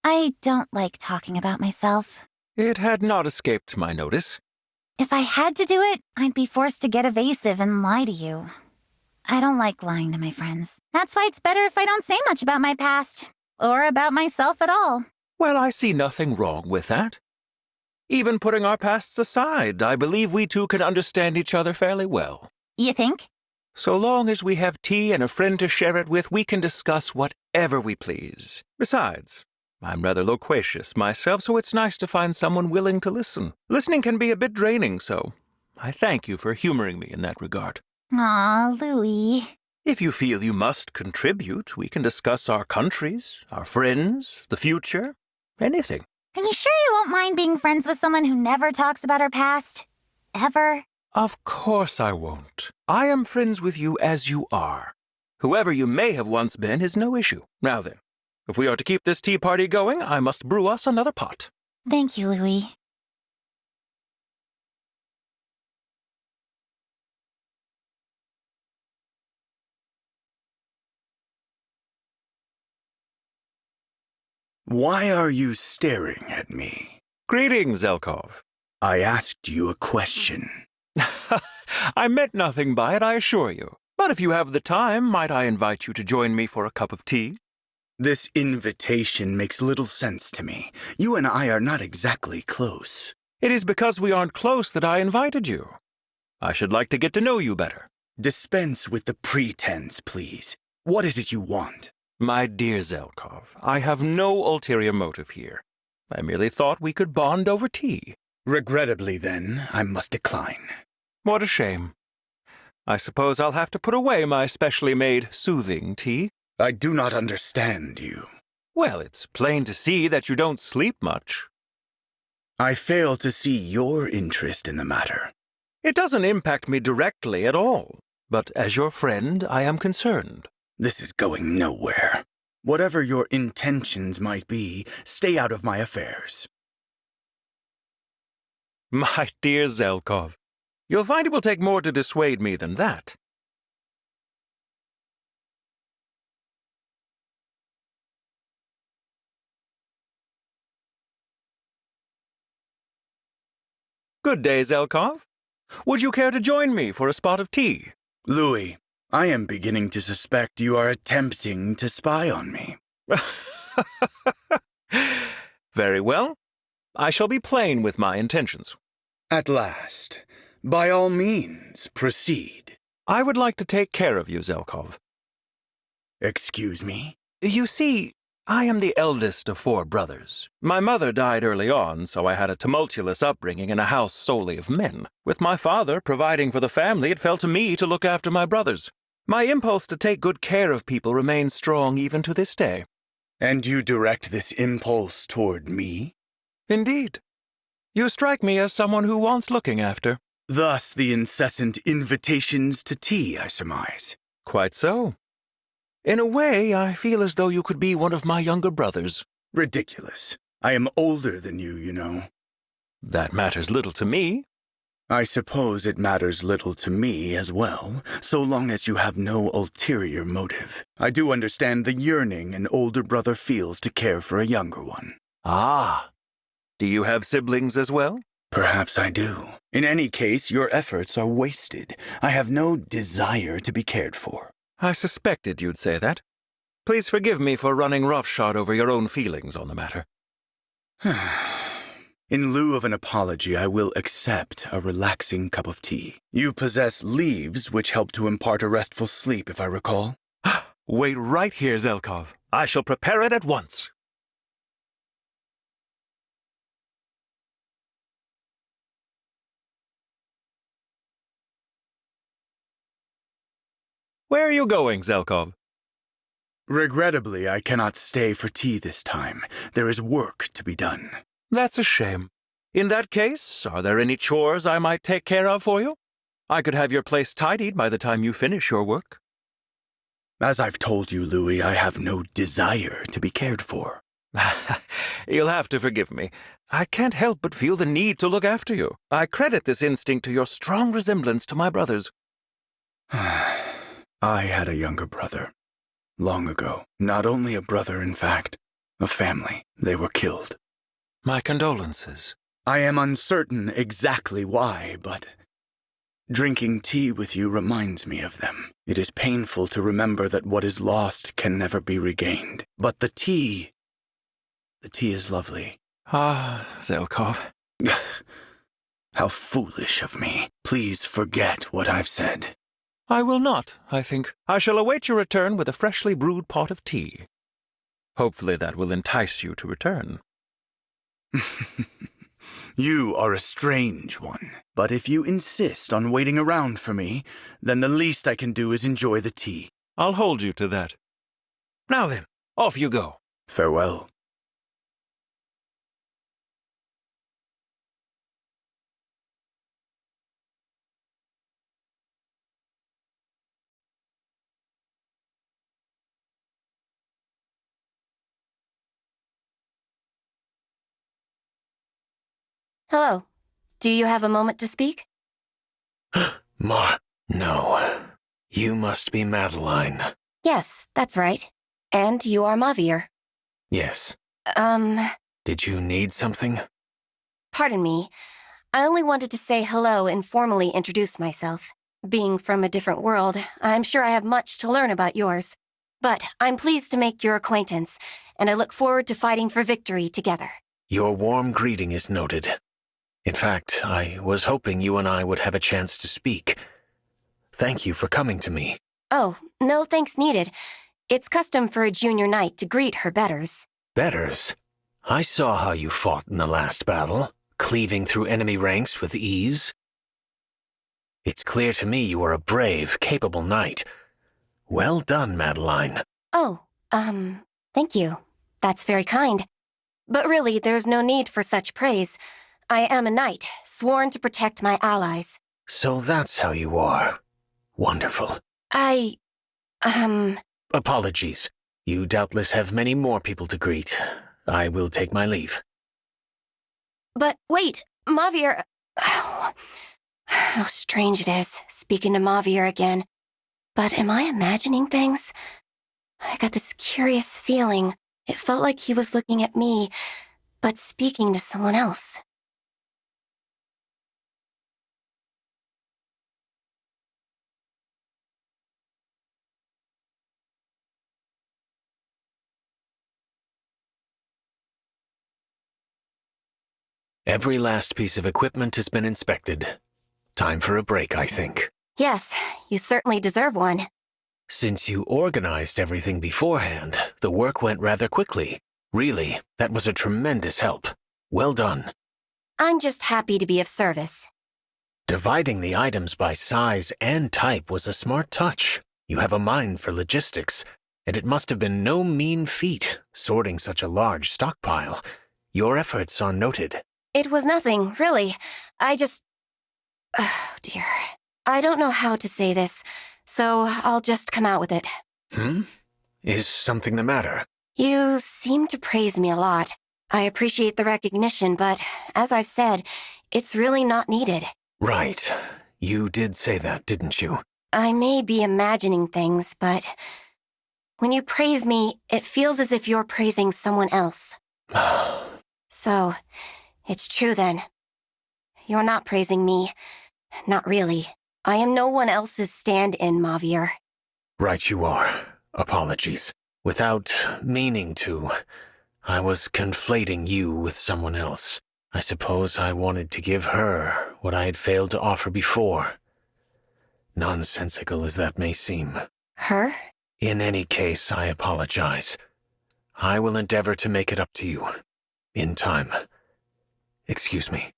I don't like talking about myself. It had not escaped my notice. If I had to do it, I'd be forced to get evasive and lie to you. I don't like lying to my friends. That's why it's better if I don't say much about my past, or about myself at all. Well, I see nothing wrong with that. Even putting our pasts aside, I believe we two can understand each other fairly well. You think? So long as we have tea and a friend to share it with, we can discuss whatever we please. Besides, I'm rather loquacious myself, so it's nice to find someone willing to listen. Listening can be a bit draining, so I thank you for humoring me in that regard. Aw, Louis. If you feel you must contribute, we can discuss our countries, our friends, the future, anything. Are you sure you won't mind being friends with someone who never talks about her past? Ever? Of course I won't. I am friends with you as you are. Whoever you may have once been is no issue. Now then, if we are to keep this tea party going, I must brew us another pot. Thank you, Louis. Why are you staring at me? Greetings, Zelkov. I asked you a question. I meant nothing by it, I assure you. But if you have the time, might I invite you to join me for a cup of tea? This invitation makes little sense to me. You and I are not exactly close. It is because we aren't close that I invited you. I should like to get to know you better. Dispense with the pretense, please. What is it you want? My dear Zelkov, I have no ulterior motive here. I merely thought we could bond over tea. Regrettably, then, I must decline. What a shame. I suppose I'll have to put away my specially made soothing tea. I do not understand you. Well, it's plain to see that you don't sleep much. I fail to see your interest in the matter. It doesn't impact me directly at all, but as your friend, I am concerned. This is going nowhere. Whatever your intentions might be, stay out of my affairs. My dear Zelkov, you'll find it will take more to dissuade me than that. Good day, Zelkov. Would you care to join me for a spot of tea? Louis, I am beginning to suspect you are attempting to spy on me. Very well. I shall be plain with my intentions. At last. By all means, proceed. I would like to take care of you, Zelkov. Excuse me? You see, I am the eldest of 4 brothers. My mother died early on, so I had a tumultuous upbringing in a house solely of men. With my father providing for the family, it fell to me to look after my brothers. My impulse to take good care of people remains strong even to this day. And you direct this impulse toward me? Indeed. You strike me as someone who wants looking after. Thus the incessant invitations to tea, I surmise. Quite so. In a way, I feel as though you could be one of my younger brothers. Ridiculous. I am older than you know. That matters little to me. I suppose it matters little to me as well, so long as you have no ulterior motive. I do understand the yearning an older brother feels to care for a younger one. Ah. Do you have siblings as well? Perhaps I do. In any case, your efforts are wasted. I have no desire to be cared for. I suspected you'd say that. Please forgive me for running roughshod over your own feelings on the matter. In lieu of an apology, I will accept a relaxing cup of tea. You possess leaves which help to impart a restful sleep, if I recall. Wait right here, Zelkov. I shall prepare it at once. Where are you going, Zelkov? Regrettably, I cannot stay for tea this time. There is work to be done. That's a shame. In that case, are there any chores I might take care of for you? I could have your place tidied by the time you finish your work. As I've told you, Louis, I have no desire to be cared for. You'll have to forgive me. I can't help but feel the need to look after you. I credit this instinct to your strong resemblance to my brothers. I had a younger brother. Long ago. Not only a brother, in fact. A family. They were killed. My condolences. I am uncertain exactly why, but drinking tea with you reminds me of them. It is painful to remember that what is lost can never be regained. But the tea is lovely. Ah, Zelkov. How foolish of me. Please forget what I've said. I will not, I think. I shall await your return with a freshly brewed pot of tea. Hopefully that will entice you to return. You are a strange one. But if you insist on waiting around for me, then the least I can do is enjoy the tea. I'll hold you to that. Now then, off you go. Farewell. Hello. Do you have a moment to speak? No. You must be Madeline. Yes, that's right. And you are Mauvier. Yes. Did you need something? Pardon me. I only wanted to say hello and formally introduce myself. Being from a different world, I'm sure I have much to learn about yours. But I'm pleased to make your acquaintance, and I look forward to fighting for victory together. Your warm greeting is noted. In fact, I was hoping you and I would have a chance to speak. Thank you for coming to me. Oh, no thanks needed. It's custom for a junior knight to greet her betters. Betters? I saw how you fought in the last battle, cleaving through enemy ranks with ease. It's clear to me you are a brave, capable knight. Well done, Madeline. Oh, thank you. That's very kind. But really, there's no need for such praise. I am a knight, sworn to protect my allies. So that's how you are. Wonderful. Apologies. You doubtless have many more people to greet. I will take my leave. But wait, Mauvier... Oh, how strange it is, speaking to Mauvier again. But am I imagining things? I got this curious feeling. It felt like he was looking at me, but speaking to someone else. Every last piece of equipment has been inspected. Time for a break, I think. Yes, you certainly deserve one. Since you organized everything beforehand, the work went rather quickly. Really, that was a tremendous help. Well done. I'm just happy to be of service. Dividing the items by size and type was a smart touch. You have a mind for logistics, and it must have been no mean feat sorting such a large stockpile. Your efforts are noted. It was nothing, really. Oh, dear. I don't know how to say this, so I'll just come out with it. Is something the matter? You seem to praise me a lot. I appreciate the recognition, but as I've said, it's really not needed. Right. You did say that, didn't you? I may be imagining things, but when you praise me, it feels as if you're praising someone else. So, it's true then. You're not praising me. Not really. I am no one else's stand-in, Mauvier. Right you are. Apologies. Without meaning to, I was conflating you with someone else. I suppose I wanted to give her what I had failed to offer before. Nonsensical as that may seem. Her? In any case, I apologize. I will endeavor to make it up to you. In time. Excuse me.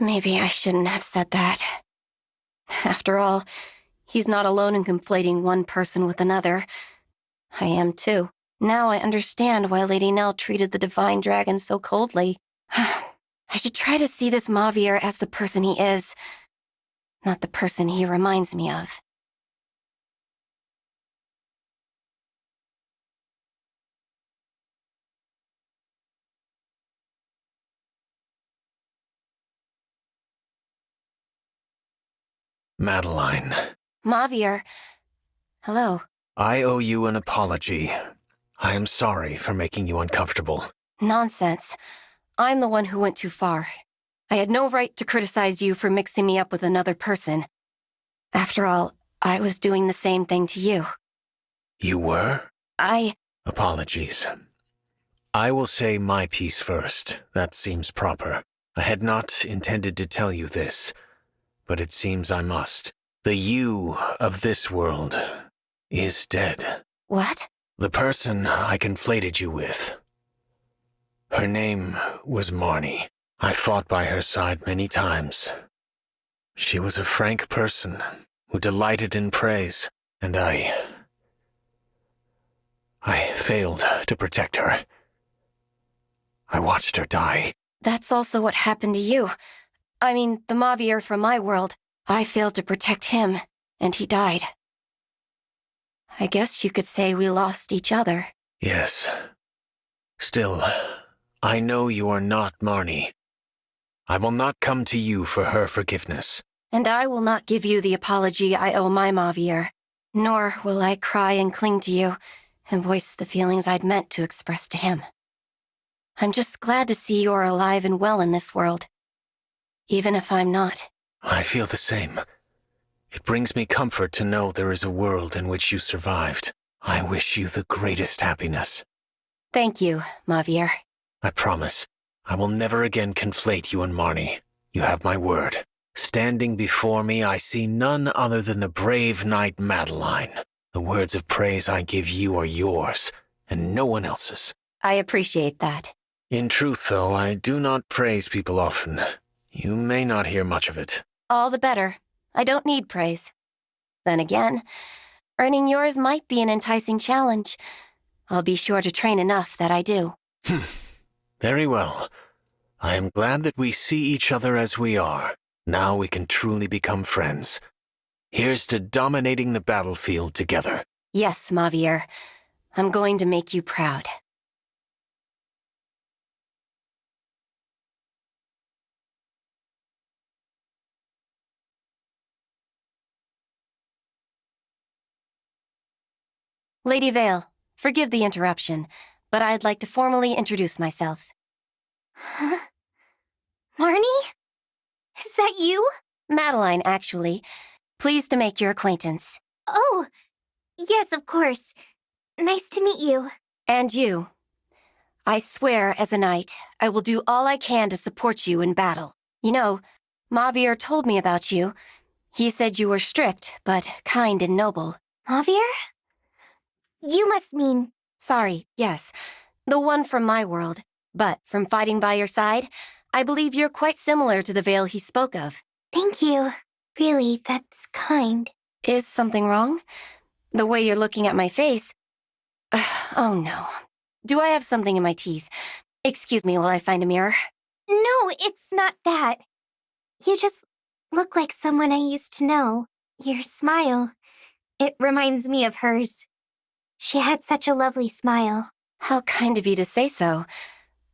Maybe I shouldn't have said that. After all, he's not alone in conflating one person with another. I am too. Now I understand why Lady Nell treated the Divine Dragon so coldly. I should try to see this Mauvier as the person he is, not the person he reminds me of. Madeline. Mauvier. Hello. I owe you an apology. I am sorry for making you uncomfortable. Nonsense. I'm the one who went too far. I had no right to criticize you for mixing me up with another person. After all, I was doing the same thing to you. You were? I... Apologies. I will say my piece first. That seems proper. I had not intended to tell you this, but it seems I must. The you of this world is dead. What? The person I conflated you with. Her name was Marnie. I fought by her side many times. She was a frank person who delighted in praise, and I failed to protect her. I watched her die. That's also what happened to you. I mean, the Mauvier from my world. I failed to protect him, and he died. I guess you could say we lost each other. Yes. Still, I know you are not Marnie. I will not come to you for her forgiveness. And I will not give you the apology I owe my Mauvier, nor will I cry and cling to you and voice the feelings I'd meant to express to him. I'm just glad to see you're alive and well in this world, even if I'm not. I feel the same. It brings me comfort to know there is a world in which you survived. I wish you the greatest happiness. Thank you, Mauvier. I promise, I will never again conflate you and Marnie. You have my word. Standing before me, I see none other than the brave knight Madeline. The words of praise I give you are yours, and no one else's. I appreciate that. In truth, though, I do not praise people often. You may not hear much of it. All the better. I don't need praise. Then again, earning yours might be an enticing challenge. I'll be sure to train enough that I do. Very well. I am glad that we see each other as we are. Now we can truly become friends. Here's to dominating the battlefield together. Yes, Mauvier. I'm going to make you proud. Lady Veyle, forgive the interruption, but I'd like to formally introduce myself. Huh? Marnie? Is that you? Madeline, actually. Pleased to make your acquaintance. Oh, yes, of course. Nice to meet you. And you. I swear, as a knight, I will do all I can to support you in battle. You know, Mauvier told me about you. He said you were strict, but kind and noble. Mauvier? You must mean... Sorry, yes. The one from my world. But from fighting by your side, I believe you're quite similar to the Veyle he spoke of. Thank you. Really, that's kind. Is something wrong? The way you're looking at my face... Oh no. Do I have something in my teeth? Excuse me while I find a mirror. No, it's not that. You just look like someone I used to know. Your smile, it reminds me of hers. She had such a lovely smile. How kind of you to say so.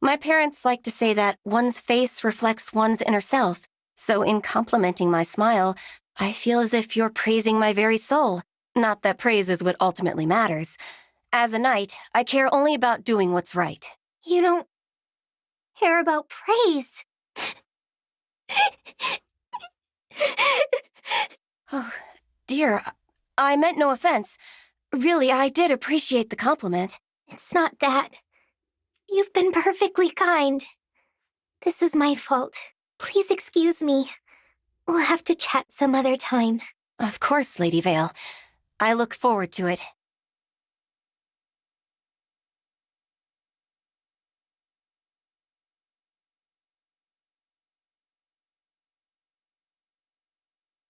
My parents like to say that one's face reflects one's inner self. So in complimenting my smile, I feel as if you're praising my very soul. Not that praise is what ultimately matters. As a knight, I care only about doing what's right. You don't care about praise. Oh, dear. I meant no offense. Really, I did appreciate the compliment. It's not that. You've been perfectly kind. This is my fault. Please excuse me. We'll have to chat some other time. Of course, Lady Veyle. I look forward to it.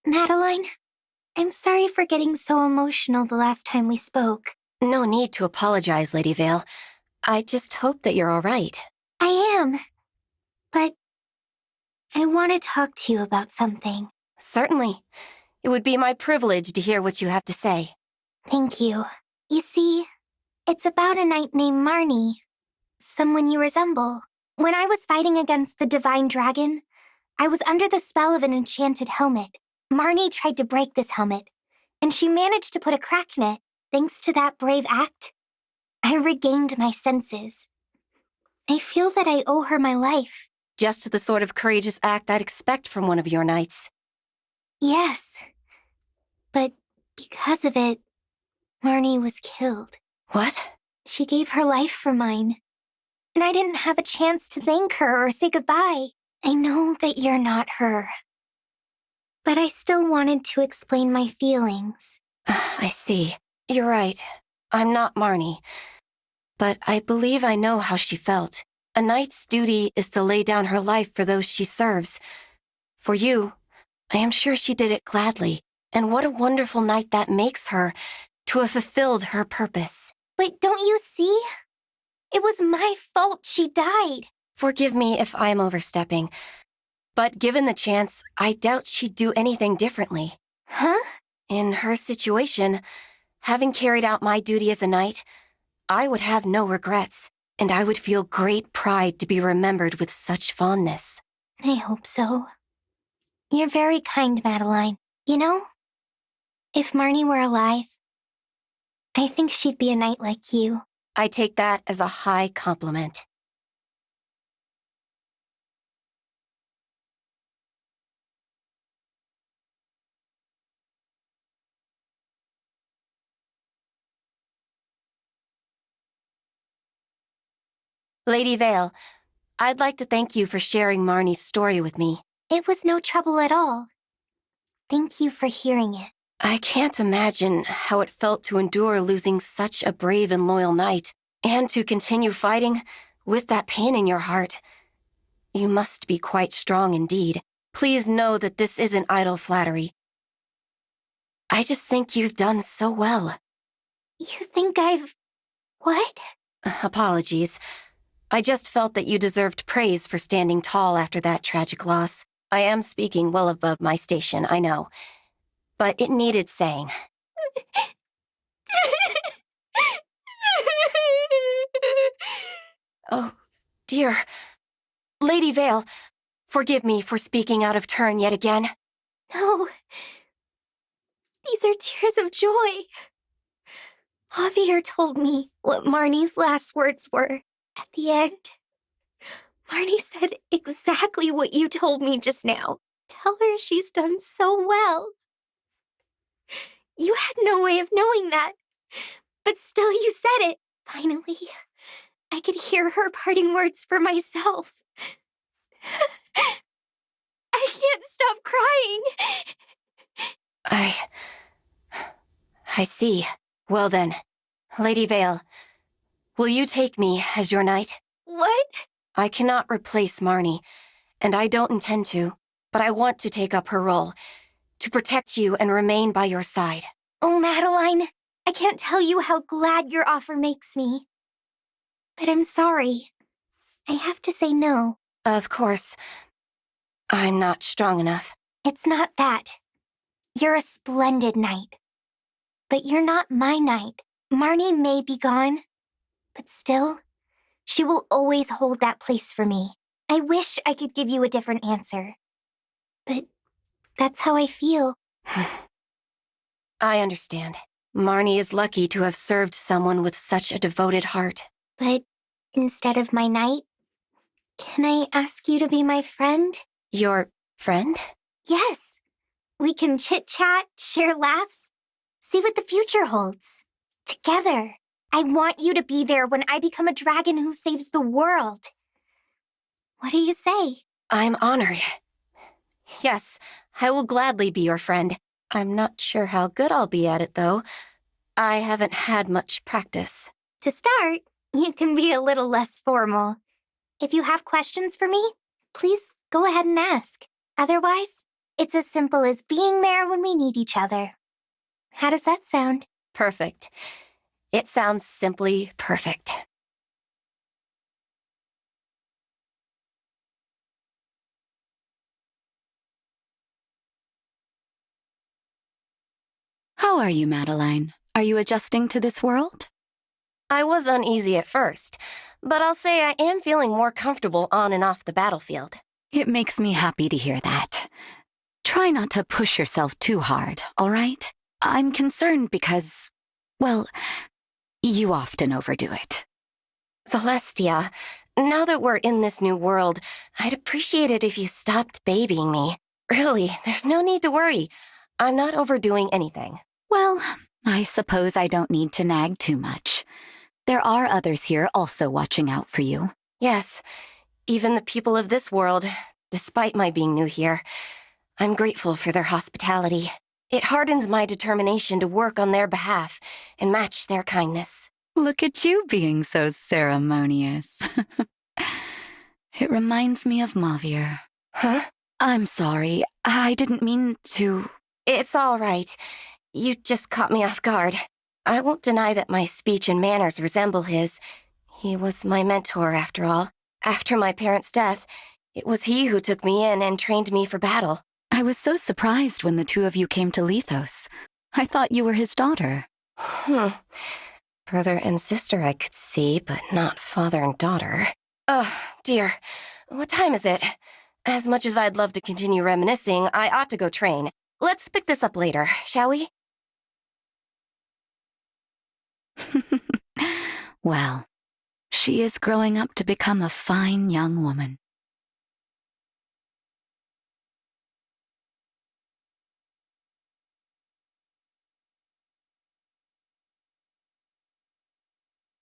Madeline, I'm sorry for getting so emotional the last time we spoke. No need to apologize, Lady Veyle. I just hope that you're all right. I am. But I want to talk to you about something. Certainly. It would be my privilege to hear what you have to say. Thank you. You see, it's about a knight named Marnie. Someone you resemble. When I was fighting against the divine dragon, I was under the spell of an enchanted helmet. Marnie tried to break this helmet, and she managed to put a crack in it. Thanks to that brave act, I regained my senses. I feel that I owe her my life. Just the sort of courageous act I'd expect from one of your knights. Yes. But because of it, Marnie was killed. What? She gave her life for mine. And I didn't have a chance to thank her or say goodbye. I know that you're not her. But I still wanted to explain my feelings. I see. You're right. I'm not Marnie. But I believe I know how she felt. A knight's duty is to lay down her life for those she serves. For you, I am sure she did it gladly. And what a wonderful knight that makes her, to have fulfilled her purpose. But don't you see? It was my fault she died. Forgive me if I'm overstepping. But given the chance, I doubt she'd do anything differently. Huh? In her situation, having carried out my duty as a knight, I would have no regrets, and I would feel great pride to be remembered with such fondness. I hope so. You're very kind, Madeline. You know, if Marnie were alive, I think she'd be a knight like you. I take that as a high compliment. Lady Veyle, I'd like to thank you for sharing Marnie's story with me. It was no trouble at all. Thank you for hearing it. I can't imagine how it felt to endure losing such a brave and loyal knight, and to continue fighting with that pain in your heart. You must be quite strong indeed. Please know that this isn't idle flattery. I just think you've done so well. You think I've... what? Apologies. I just felt that you deserved praise for standing tall after that tragic loss. I am speaking well above my station, I know. But it needed saying. Oh, dear. Lady Veyle, forgive me for speaking out of turn yet again. No. These are tears of joy. Mauvier told me what Marnie's last words were. At the end, Marnie said exactly what you told me just now. Tell her she's done so well. You had no way of knowing that, but still you said it. Finally, I could hear her parting words for myself. I can't stop crying. I see. Well then, Lady Veyle, will you take me as your knight? What? I cannot replace Marnie, and I don't intend to, but I want to take up her role, to protect you and remain by your side. Oh, Madeline, I can't tell you how glad your offer makes me. But I'm sorry. I have to say no. Of course. I'm not strong enough. It's not that. You're a splendid knight. But you're not my knight. Marnie may be gone, but still, she will always hold that place for me. I wish I could give you a different answer. But that's how I feel. I understand. Marnie is lucky to have served someone with such a devoted heart. But instead of my knight, can I ask you to be my friend? Your friend? Yes. We can chit-chat, share laughs, see what the future holds. Together. I want you to be there when I become a dragon who saves the world. What do you say? I'm honored. Yes, I will gladly be your friend. I'm not sure how good I'll be at it, though. I haven't had much practice. To start, you can be a little less formal. If you have questions for me, please go ahead and ask. Otherwise, it's as simple as being there when we need each other. How does that sound? Perfect. It sounds simply perfect. How are you, Madeline? Are you adjusting to this world? I was uneasy at first, but I'll say I am feeling more comfortable on and off the battlefield. It makes me happy to hear that. Try not to push yourself too hard, all right? I'm concerned because, well, you often overdo it. Zelestia, now that we're in this new world, I'd appreciate it if you stopped babying me. Really, there's no need to worry. I'm not overdoing anything. Well, I suppose I don't need to nag too much. There are others here also watching out for you. Yes, even the people of this world, despite my being new here. I'm grateful for their hospitality. It hardens my determination to work on their behalf and match their kindness. Look at you being so ceremonious. It reminds me of Mauvier. Huh? I'm sorry, I didn't mean to... It's all right. You just caught me off guard. I won't deny that my speech and manners resemble his. He was my mentor, after all. After my parents' death, it was he who took me in and trained me for battle. I was so surprised when the two of you came to Lithos. I thought you were his daughter. Brother and sister I could see, but not father and daughter. Oh, dear. What time is it? As much as I'd love to continue reminiscing, I ought to go train. Let's pick this up later, shall we? Well, she is growing up to become a fine young woman.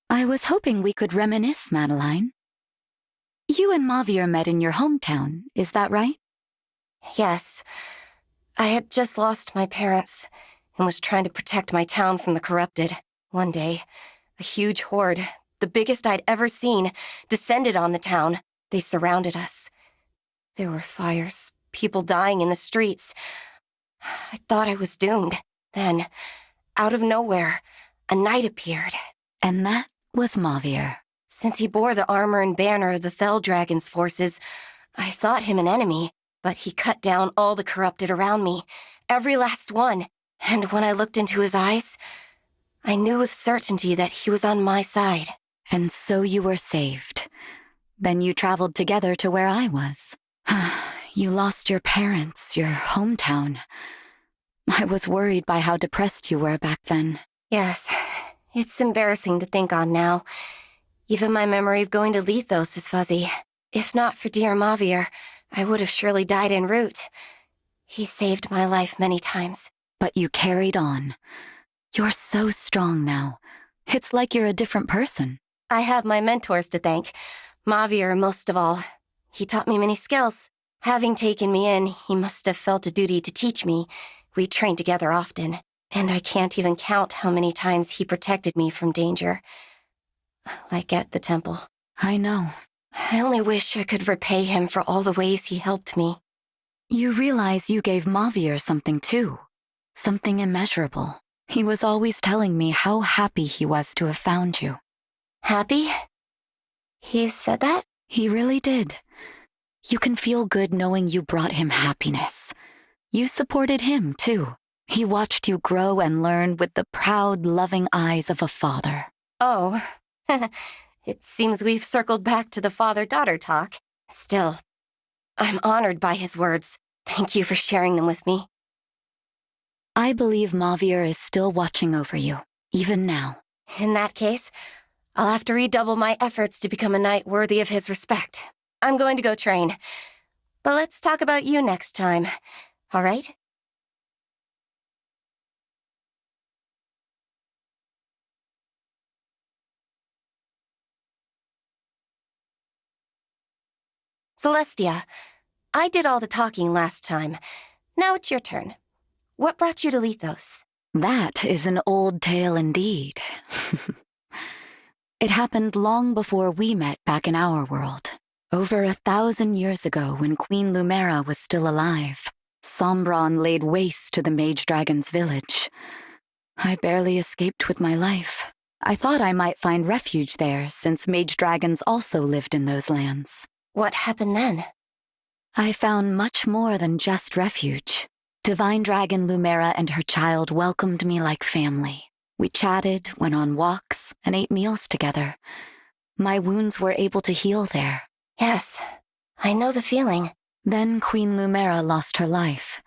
I was hoping we could reminisce, Madeline. You and Mauvier met in your hometown, is that right? Yes. I had just lost my parents and was trying to protect my town from the corrupted. One day, a huge horde, the biggest I'd ever seen, descended on the town. They surrounded us. There were fires, people dying in the streets. I thought I was doomed. Then, out of nowhere, a knight appeared. And that was Mauvier. Since he bore the armor and banner of the Fell Dragon's forces, I thought him an enemy, but he cut down all the corrupted around me, every last one. And when I looked into his eyes, I knew with certainty that he was on my side. And so you were saved. Then you traveled together to where I was. You lost your parents, your hometown. I was worried by how depressed you were back then. Yes, it's embarrassing to think on now. Even my memory of going to Lithos is fuzzy. If not for dear Mauvier, I would have surely died en route. He saved my life many times. But you carried on. You're so strong now. It's like you're a different person. I have my mentors to thank. Mauvier most of all. He taught me many skills. Having taken me in, he must have felt a duty to teach me. We trained together often, and I can't even count how many times he protected me from danger. Like at the temple. I know. I only wish I could repay him for all the ways he helped me. You realize you gave Mauvier something too. Something immeasurable. He was always telling me how happy he was to have found you. Happy? He said that? He really did. You can feel good knowing you brought him happiness. You supported him too. He watched you grow and learn with the proud, loving eyes of a father. Oh. It seems we've circled back to the father-daughter talk. Still, I'm honored by his words. Thank you for sharing them with me. I believe Mauvier is still watching over you, even now. In that case, I'll have to redouble my efforts to become a knight worthy of his respect. I'm going to go train. But let's talk about you next time, all right? Zelestia, I did all the talking last time. Now it's your turn. What brought you to Lethos? That is an old tale indeed. It happened long before we met back in our world. Over 1,000 years ago, when Queen Lumera was still alive, Sombron laid waste to the mage dragon's village. I barely escaped with my life. I thought I might find refuge there, since mage dragons also lived in those lands. What happened then? I found much more than just refuge. Divine Dragon Lumera and her child welcomed me like family. We chatted, went on walks, and ate meals together. My wounds were able to heal there. Yes, I know the feeling. Then Queen Lumera lost her life,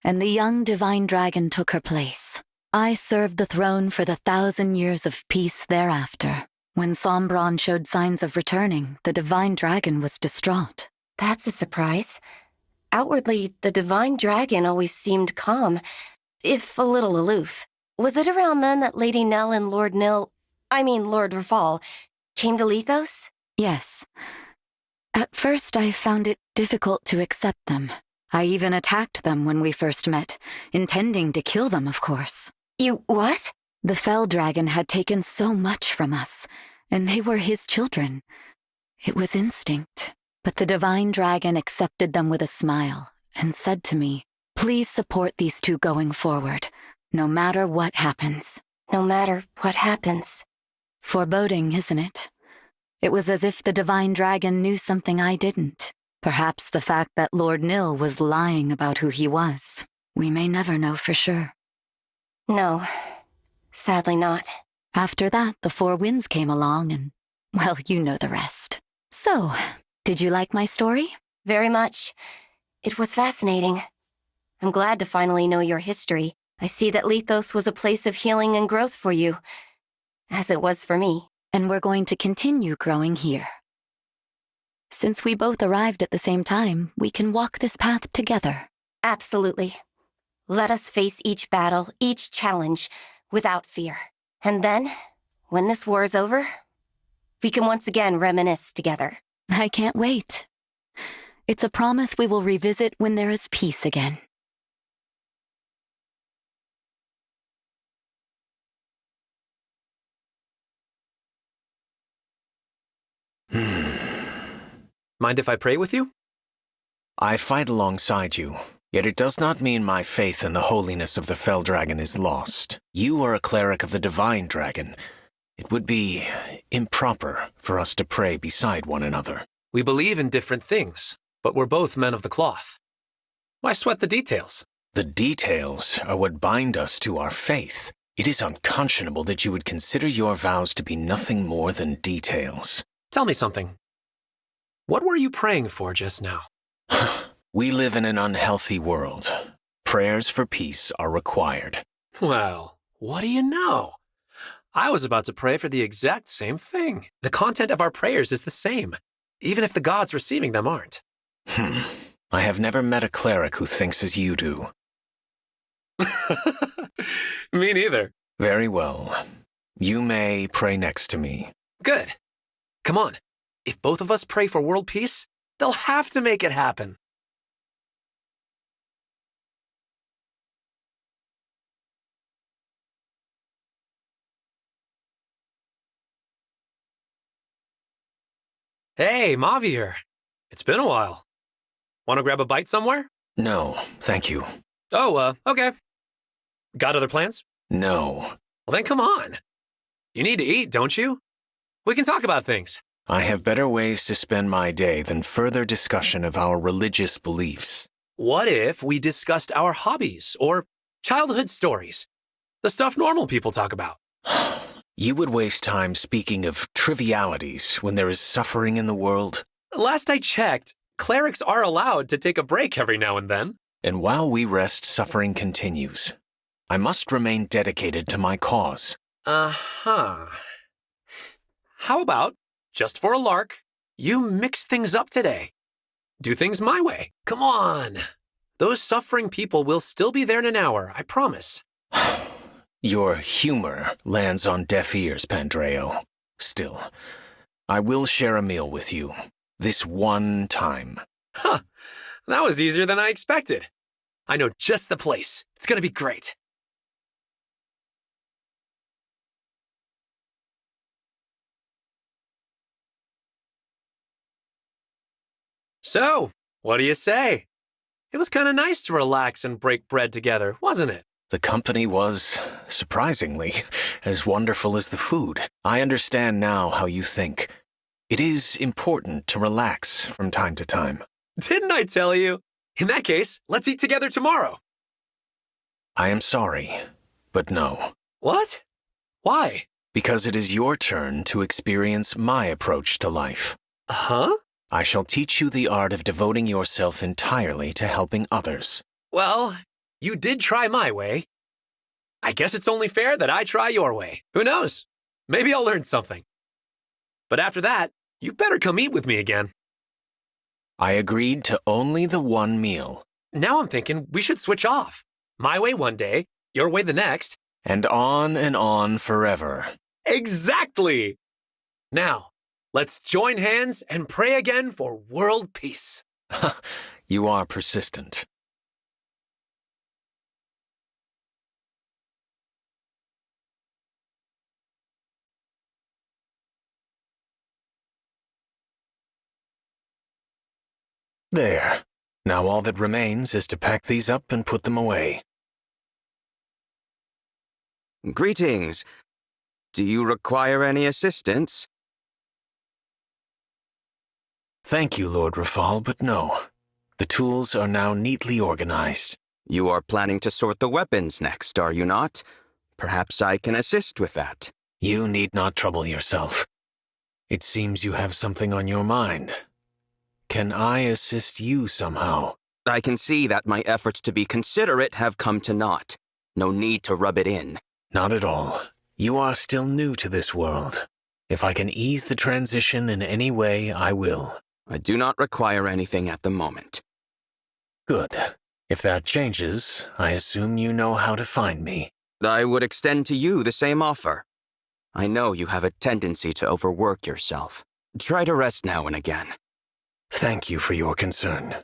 and the young Divine Dragon took her place. I served the throne for the 1,000 years of peace thereafter. When Sombron showed signs of returning, the Divine Dragon was distraught. That's a surprise. Outwardly, the Divine Dragon always seemed calm, if a little aloof. Was it around then that Lady Nell and Lord Rafal, came to Lethos? Yes. At first, I found it difficult to accept them. I even attacked them when we first met, intending to kill them, of course. You what? The Fell Dragon had taken so much from us, and they were his children. It was instinct. But the Divine Dragon accepted them with a smile and said to me, "Please support these two going forward, no matter what happens." No matter what happens. Foreboding, isn't it? It was as if the Divine Dragon knew something I didn't. Perhaps the fact that Lord Nil was lying about who he was. We may never know for sure. No, sadly not. After that, the Four Winds came along and, well, you know the rest. So, did you like my story? Very much. It was fascinating. I'm glad to finally know your history. I see that Lethos was a place of healing and growth for you, as it was for me. And we're going to continue growing here. Since we both arrived at the same time, we can walk this path together. Absolutely. Let us face each battle, each challenge, without fear. And then, when this war is over, we can once again reminisce together. I can't wait. It's a promise we will revisit when there is peace again. Mind if I pray with you? I fight alongside you, yet it does not mean my faith in the holiness of the Fell Dragon is lost. You are a cleric of the Divine Dragon. It would be improper for us to pray beside one another. We believe in different things, but we're both men of the cloth. Why sweat the details? The details are what bind us to our faith. It is unconscionable that you would consider your vows to be nothing more than details. Tell me something. What were you praying for just now? We live in an unhealthy world. Prayers for peace are required. Well, what do you know? I was about to pray for the exact same thing. The content of our prayers is the same, even if the gods receiving them aren't. I have never met a cleric who thinks as you do. Me neither. Very well. You may pray next to me. Good. Come on. If both of us pray for world peace, they'll have to make it happen. Hey, Mauvier. It's been a while. Want to grab a bite somewhere? No, thank you. Oh, okay. Got other plans? No. Well, then come on. You need to eat, don't you? We can talk about things. I have better ways to spend my day than further discussion of our religious beliefs. What if we discussed our hobbies or childhood stories? The stuff normal people talk about. You would waste time speaking of trivialities when there is suffering in the world. Last I checked, clerics are allowed to take a break every now and then. And while we rest, suffering continues. I must remain dedicated to my cause. Uh-huh. How about, just for a lark, you mix things up today? Do things my way. Come on. Those suffering people will still be there in an hour, I promise. Your humor lands on deaf ears, Pandreo. Still, I will share a meal with you. This one time. Huh. That was easier than I expected. I know just the place. It's gonna be great. So, what do you say? It was kind of nice to relax and break bread together, wasn't it? The company was, surprisingly, as wonderful as the food. I understand now how you think. It is important to relax from time to time. Didn't I tell you? In that case, let's eat together tomorrow. I am sorry, but no. What? Why? Because it is your turn to experience my approach to life. Huh? I shall teach you the art of devoting yourself entirely to helping others. Well, you did try my way. I guess it's only fair that I try your way. Who knows? Maybe I'll learn something. But after that, you better come eat with me again. I agreed to only the one meal. Now I'm thinking we should switch off. My way one day, your way the next. And on forever. Exactly! Now, let's join hands and pray again for world peace. You are persistent. There. Now all that remains is to pack these up and put them away. Greetings. Do you require any assistance? Thank you, Lord Rafal, but no. The tools are now neatly organized. You are planning to sort the weapons next, are you not? Perhaps I can assist with that. You need not trouble yourself. It seems you have something on your mind. Can I assist you somehow? I can see that my efforts to be considerate have come to naught. No need to rub it in. Not at all. You are still new to this world. If I can ease the transition in any way, I will. I do not require anything at the moment. Good. If that changes, I assume you know how to find me. I would extend to you the same offer. I know you have a tendency to overwork yourself. Try to rest now and again. Thank you for your concern.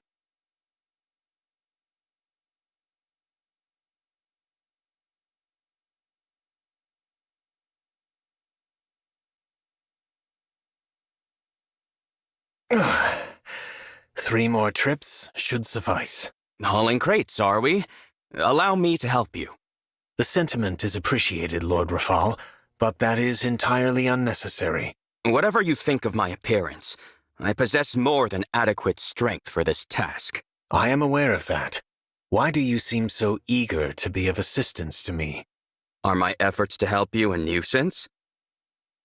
Three more trips should suffice. Hauling crates, are we? Allow me to help you. The sentiment is appreciated, Lord Rafal, but that is entirely unnecessary. Whatever you think of my appearance, I possess more than adequate strength for this task. I am aware of that. Why do you seem so eager to be of assistance to me? Are my efforts to help you a nuisance?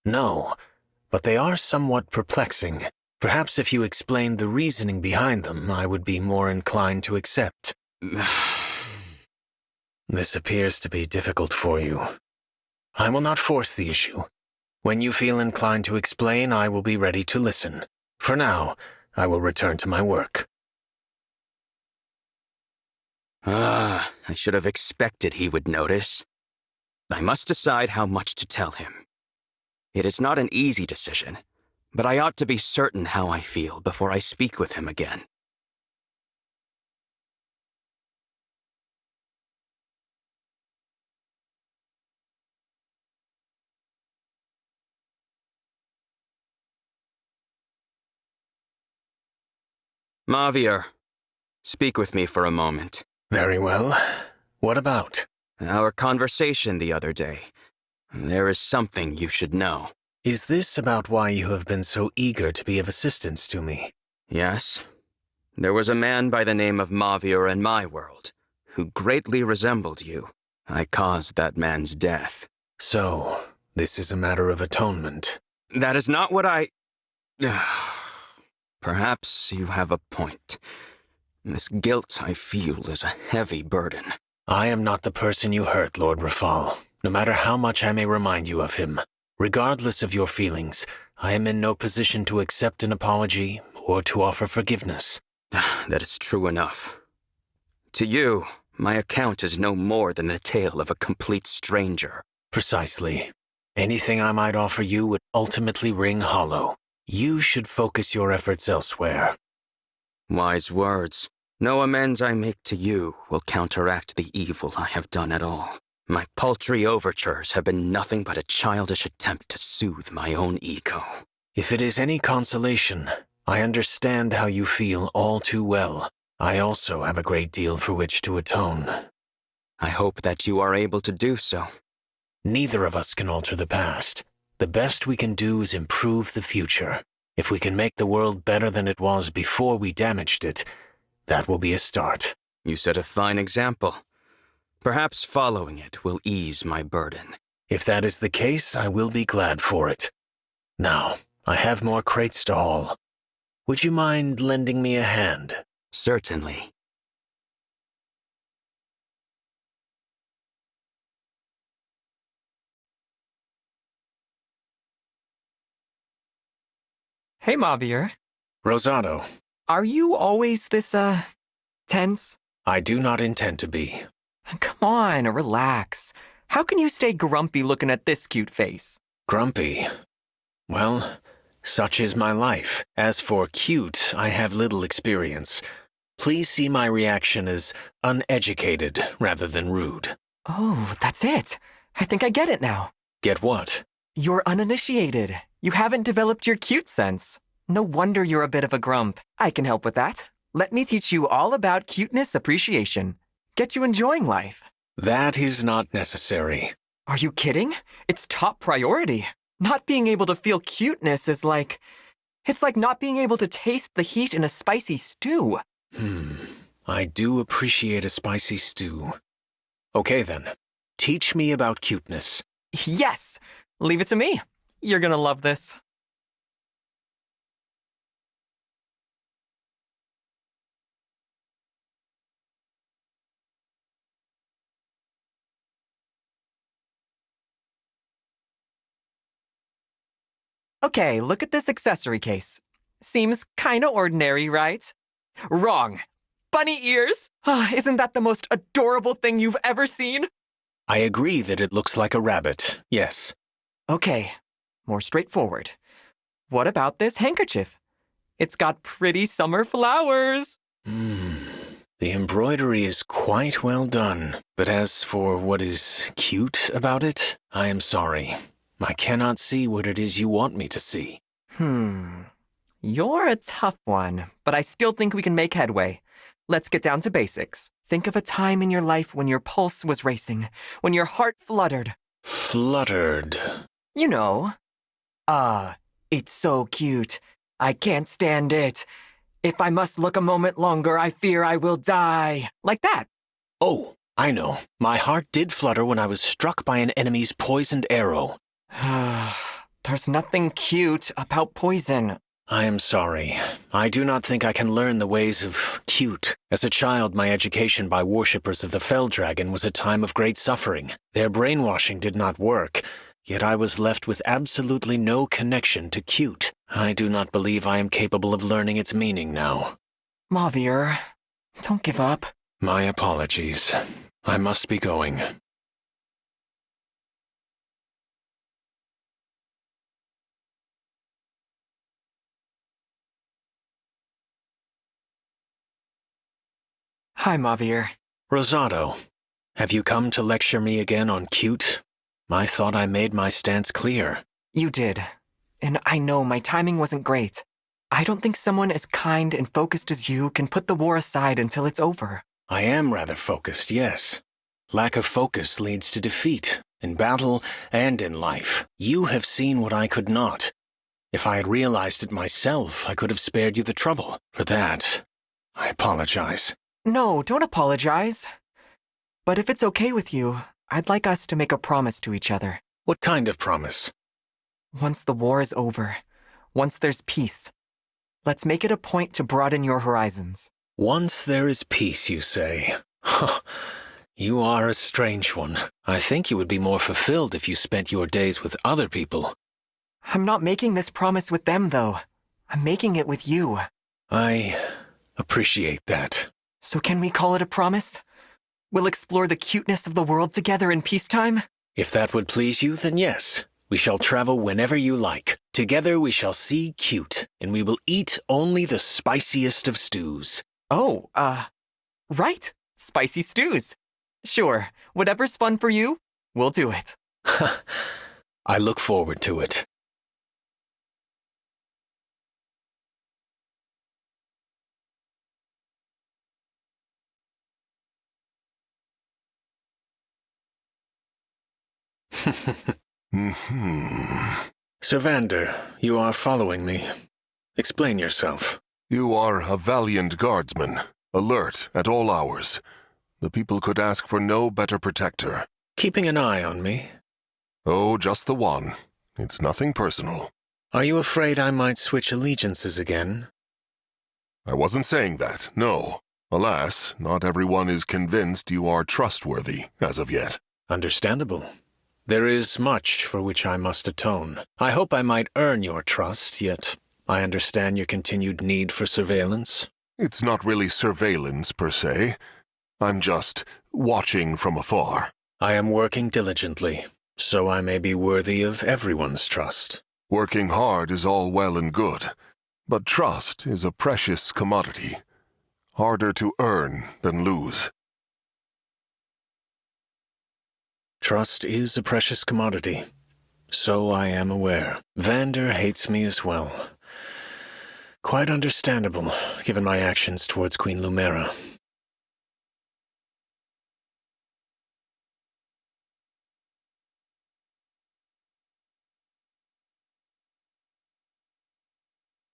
No, but they are somewhat perplexing. Perhaps if you explained the reasoning behind them, I would be more inclined to accept. This appears to be difficult for you. I will not force the issue. When you feel inclined to explain, I will be ready to listen. For now, I will return to my work. I should have expected he would notice. I must decide how much to tell him. It is not an easy decision, but I ought to be certain how I feel before I speak with him again. Mauvier, speak with me for a moment. Very well. What about? Our conversation the other day. There is something you should know. Is this about why you have been so eager to be of assistance to me? Yes. There was a man by the name of Mauvier in my world, who greatly resembled you. I caused that man's death. So, this is a matter of atonement. That is not what I... Perhaps you have a point. This guilt I feel is a heavy burden. I am not the person you hurt, Lord Rafal, no matter how much I may remind you of him. Regardless of your feelings, I am in no position to accept an apology or to offer forgiveness. That is true enough. To you, my account is no more than the tale of a complete stranger. Precisely. Anything I might offer you would ultimately ring hollow. You should focus your efforts elsewhere. Wise words. No amends I make to you will counteract the evil I have done at all. My paltry overtures have been nothing but a childish attempt to soothe my own ego. If it is any consolation, I understand how you feel all too well. I also have a great deal for which to atone. I hope that you are able to do so. Neither of us can alter the past. The best we can do is improve the future. If we can make the world better than it was before we damaged it, that will be a start. You set a fine example. Perhaps following it will ease my burden. If that is the case, I will be glad for it. Now, I have more crates to haul. Would you mind lending me a hand? Certainly. Hey, Mauvier. Rosado. Are you always this, tense? I do not intend to be. Come on, relax. How can you stay grumpy looking at this cute face? Grumpy? Well, such is my life. As for cute, I have little experience. Please see my reaction as uneducated rather than rude. Oh, that's it. I think I get it now. Get what? You're uninitiated. You haven't developed your cute sense. No wonder you're a bit of a grump. I can help with that. Let me teach you all about cuteness appreciation. Get you enjoying life. That is not necessary. Are you kidding? It's top priority. Not being able to feel cuteness is like... It's like not being able to taste the heat in a spicy stew. I do appreciate a spicy stew. Okay then, teach me about cuteness. Yes! Leave it to me. You're gonna love this. Okay, look at this accessory case. Seems kinda ordinary, right? Wrong. Bunny ears? Isn't that the most adorable thing you've ever seen? I agree that it looks like a rabbit, yes. Okay, more straightforward. What about this handkerchief? It's got pretty summer flowers. The embroidery is quite well done, but as for what is cute about it, I am sorry. I cannot see what it is you want me to see. You're a tough one, but I still think we can make headway. Let's get down to basics. Think of a time in your life when your pulse was racing, when your heart fluttered. Fluttered? You know. It's so cute. I can't stand it. If I must look a moment longer, I fear I will die. Like that. Oh, I know. My heart did flutter when I was struck by an enemy's poisoned arrow. There's nothing cute about poison. I am sorry. I do not think I can learn the ways of cute. As a child, my education by worshippers of the Fell Dragon was a time of great suffering. Their brainwashing did not work, yet I was left with absolutely no connection to cute. I do not believe I am capable of learning its meaning now. Mauvier, don't give up. My apologies. I must be going. Hi, Mauvier. Rosado, have you come to lecture me again on cute? I thought I made my stance clear. You did. And I know my timing wasn't great. I don't think someone as kind and focused as you can put the war aside until it's over. I am rather focused, yes. Lack of focus leads to defeat, in battle and in life. You have seen what I could not. If I had realized it myself, I could have spared you the trouble. For that, I apologize. No, don't apologize. But if it's okay with you, I'd like us to make a promise to each other. What kind of promise? Once the war is over, once there's peace, let's make it a point to broaden your horizons. Once there is peace, you say? You are a strange one. I think you would be more fulfilled if you spent your days with other people. I'm not making this promise with them, though. I'm making it with you. I appreciate that. So can we call it a promise? We'll explore the cuteness of the world together in peacetime? If that would please you, then yes. We shall travel whenever you like. Together we shall see cute, and we will eat only the spiciest of stews. Oh, right. Spicy stews. Sure, whatever's fun for you, we'll do it. I look forward to it. Sir Vander, you are following me. Explain yourself. You are a valiant guardsman, alert at all hours. The people could ask for no better protector. Keeping an eye on me. Oh, just the one. It's nothing personal. Are you afraid I might switch allegiances again? I wasn't saying that, no. Alas, not everyone is convinced you are trustworthy as of yet. Understandable. There is much for which I must atone. I hope I might earn your trust, yet I understand your continued need for surveillance. It's not really surveillance, per se. I'm just watching from afar. I am working diligently, so I may be worthy of everyone's trust. Working hard is all well and good, but trust is a precious commodity. Harder to earn than lose. Trust is a precious commodity. So I am aware. Vander hates me as well. Quite understandable, given my actions towards Queen Lumera.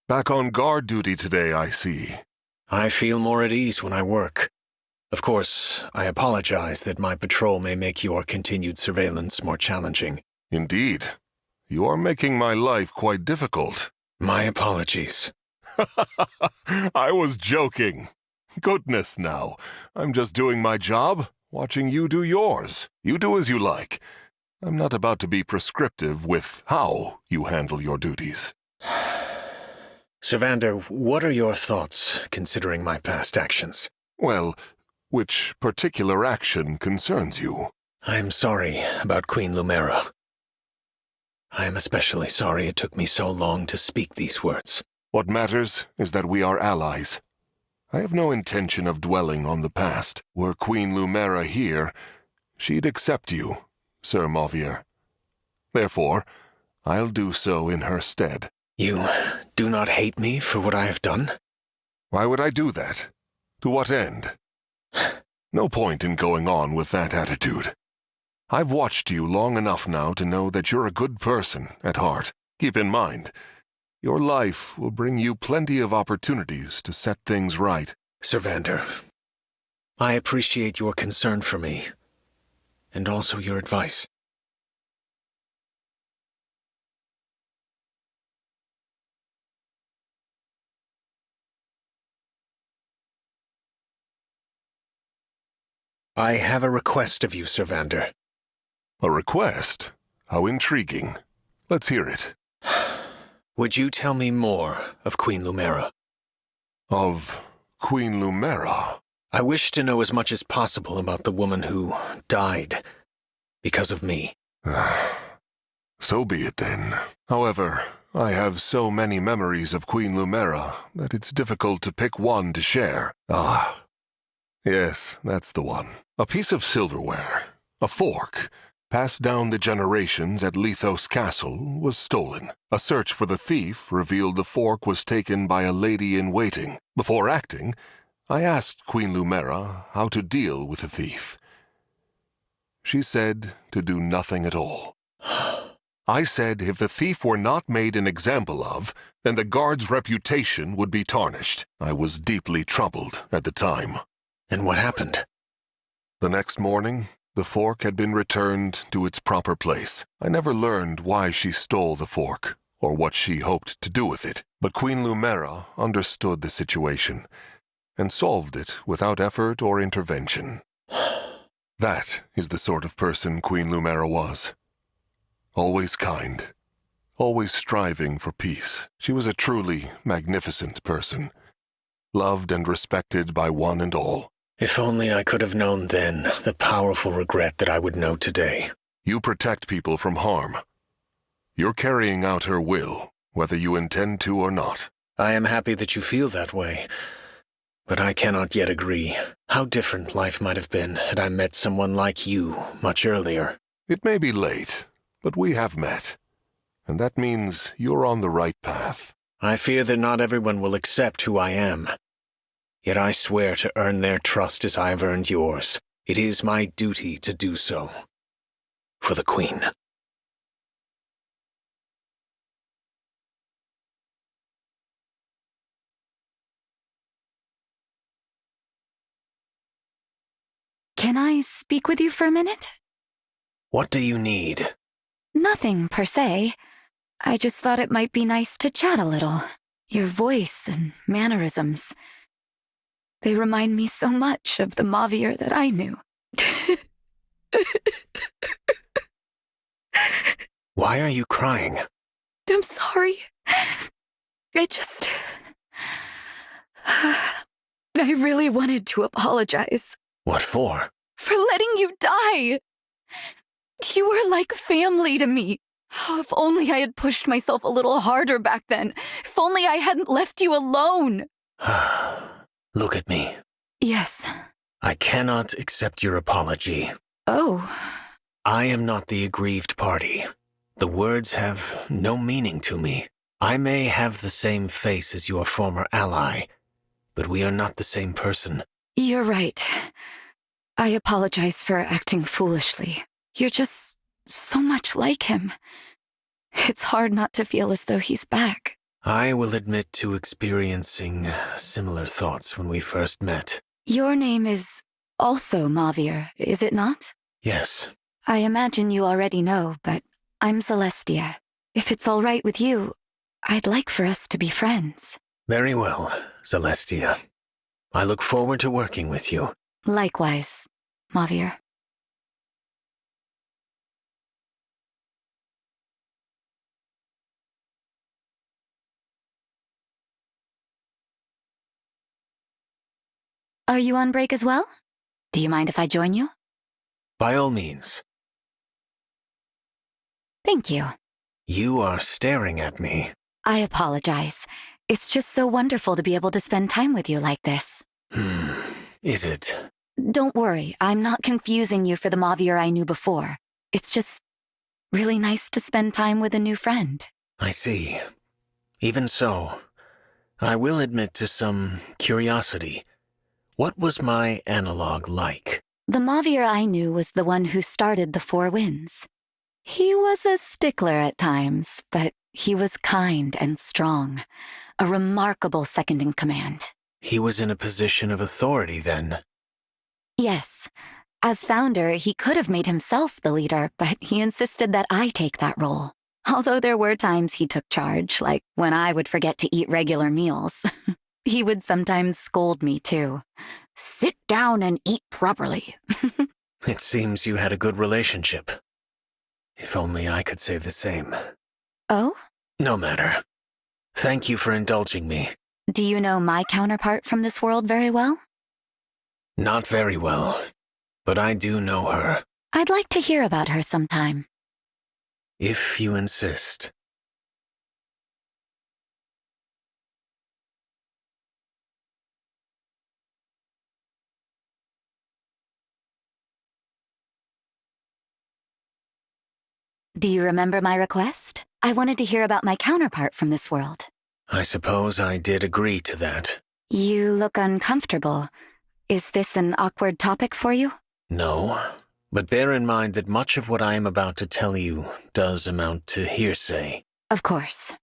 Back on guard duty today, I see. I feel more at ease when I work. Of course, I apologize that my patrol may make your continued surveillance more challenging. Indeed. You are making my life quite difficult. My apologies. I was joking. Goodness now. I'm just doing my job, watching you do yours. You do as you like. I'm not about to be prescriptive with how you handle your duties. Sir Vander, what are your thoughts, considering my past actions? Well, which particular action concerns you? I am sorry about Queen Lumera. I am especially sorry it took me so long to speak these words. What matters is that we are allies. I have no intention of dwelling on the past. Were Queen Lumera here, she'd accept you, Sir Mauvier. Therefore, I'll do so in her stead. You do not hate me for what I have done? Why would I do that? To what end? No point in going on with that attitude. I've watched you long enough now to know that you're a good person at heart. Keep in mind, your life will bring you plenty of opportunities to set things right. Sir Vander, I appreciate your concern for me, and also your advice. I have a request of you, Sir Vander. A request? How intriguing. Let's hear it. Would you tell me more of Queen Lumera? Of Queen Lumera? I wish to know as much as possible about the woman who died because of me. So be it then. However, I have so many memories of Queen Lumera that it's difficult to pick one to share. Yes, that's the one. A piece of silverware, a fork, passed down the generations at Lithos Castle, was stolen. A search for the thief revealed the fork was taken by a lady-in-waiting. Before acting, I asked Queen Lumera how to deal with the thief. She said to do nothing at all. I said if the thief were not made an example of, then the guard's reputation would be tarnished. I was deeply troubled at the time. And what happened? The next morning, the fork had been returned to its proper place. I never learned why she stole the fork, or what she hoped to do with it, but Queen Lumera understood the situation, and solved it without effort or intervention. That is the sort of person Queen Lumera was. Always kind, always striving for peace. She was a truly magnificent person, loved and respected by one and all. If only I could have known then the powerful regret that I would know today. You protect people from harm. You're carrying out her will, whether you intend to or not. I am happy that you feel that way. But I cannot yet agree. How different life might have been had I met someone like you much earlier. It may be late, but we have met. And that means you're on the right path. I fear that not everyone will accept who I am. Yet I swear to earn their trust as I have earned yours. It is my duty to do so. For the Queen. Can I speak with you for a minute? What do you need? Nothing, per se. I just thought it might be nice to chat a little. Your voice and mannerisms. They remind me so much of the Mauvier that I knew. Why are you crying? I'm sorry. I really wanted to apologize. What for? For letting you die. You were like family to me. Oh, if only I had pushed myself a little harder back then. If only I hadn't left you alone. Look at me. Yes. I cannot accept your apology. Oh. I am not the aggrieved party. The words have no meaning to me. I may have the same face as your former ally, but we are not the same person. You're right. I apologize for acting foolishly. You're just so much like him. It's hard not to feel as though he's back. I will admit to experiencing similar thoughts when we first met. Your name is also Mauvier, is it not? Yes. I imagine you already know, but I'm Zelestia. If it's all right with you, I'd like for us to be friends. Very well, Zelestia. I look forward to working with you. Likewise, Mauvier. Are you on break as well? Do you mind if I join you? By all means. Thank you. You are staring at me. I apologize. It's just so wonderful to be able to spend time with you like this. Is it? Don't worry, I'm not confusing you for the Mauvier I knew before. It's just really nice to spend time with a new friend. I see. Even so, I will admit to some curiosity. What was my analog like? The Mauvier I knew was the one who started the Four Winds. He was a stickler at times, but he was kind and strong. A remarkable second-in-command. He was in a position of authority then. Yes. As founder, he could have made himself the leader, but he insisted that I take that role. Although there were times he took charge, like when I would forget to eat regular meals. He would sometimes scold me, too. Sit down and eat properly. It seems you had a good relationship. If only I could say the same. Oh? No matter. Thank you for indulging me. Do you know my counterpart from this world very well? Not very well, but I do know her. I'd like to hear about her sometime. If you insist. Do you remember my request? I wanted to hear about my counterpart from this world. I suppose I did agree to that. You look uncomfortable. Is this an awkward topic for you? No, but bear in mind that much of what I am about to tell you does amount to hearsay. Of course.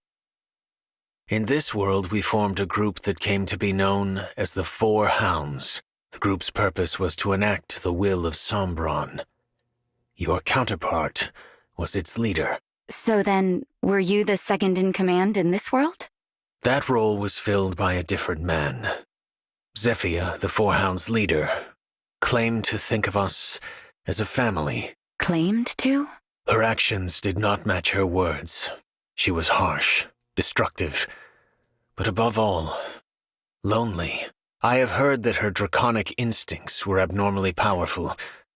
In this world, we formed a group that came to be known as the Four Hounds. The group's purpose was to enact the will of Sombron. Your counterpart was its leader. So then, were you the second-in-command in this world? That role was filled by a different man. Zephyr, the Four Hounds' leader, claimed to think of us as a family. Claimed to? Her actions did not match her words. She was harsh, destructive, but above all, lonely. I have heard that her draconic instincts were abnormally powerful,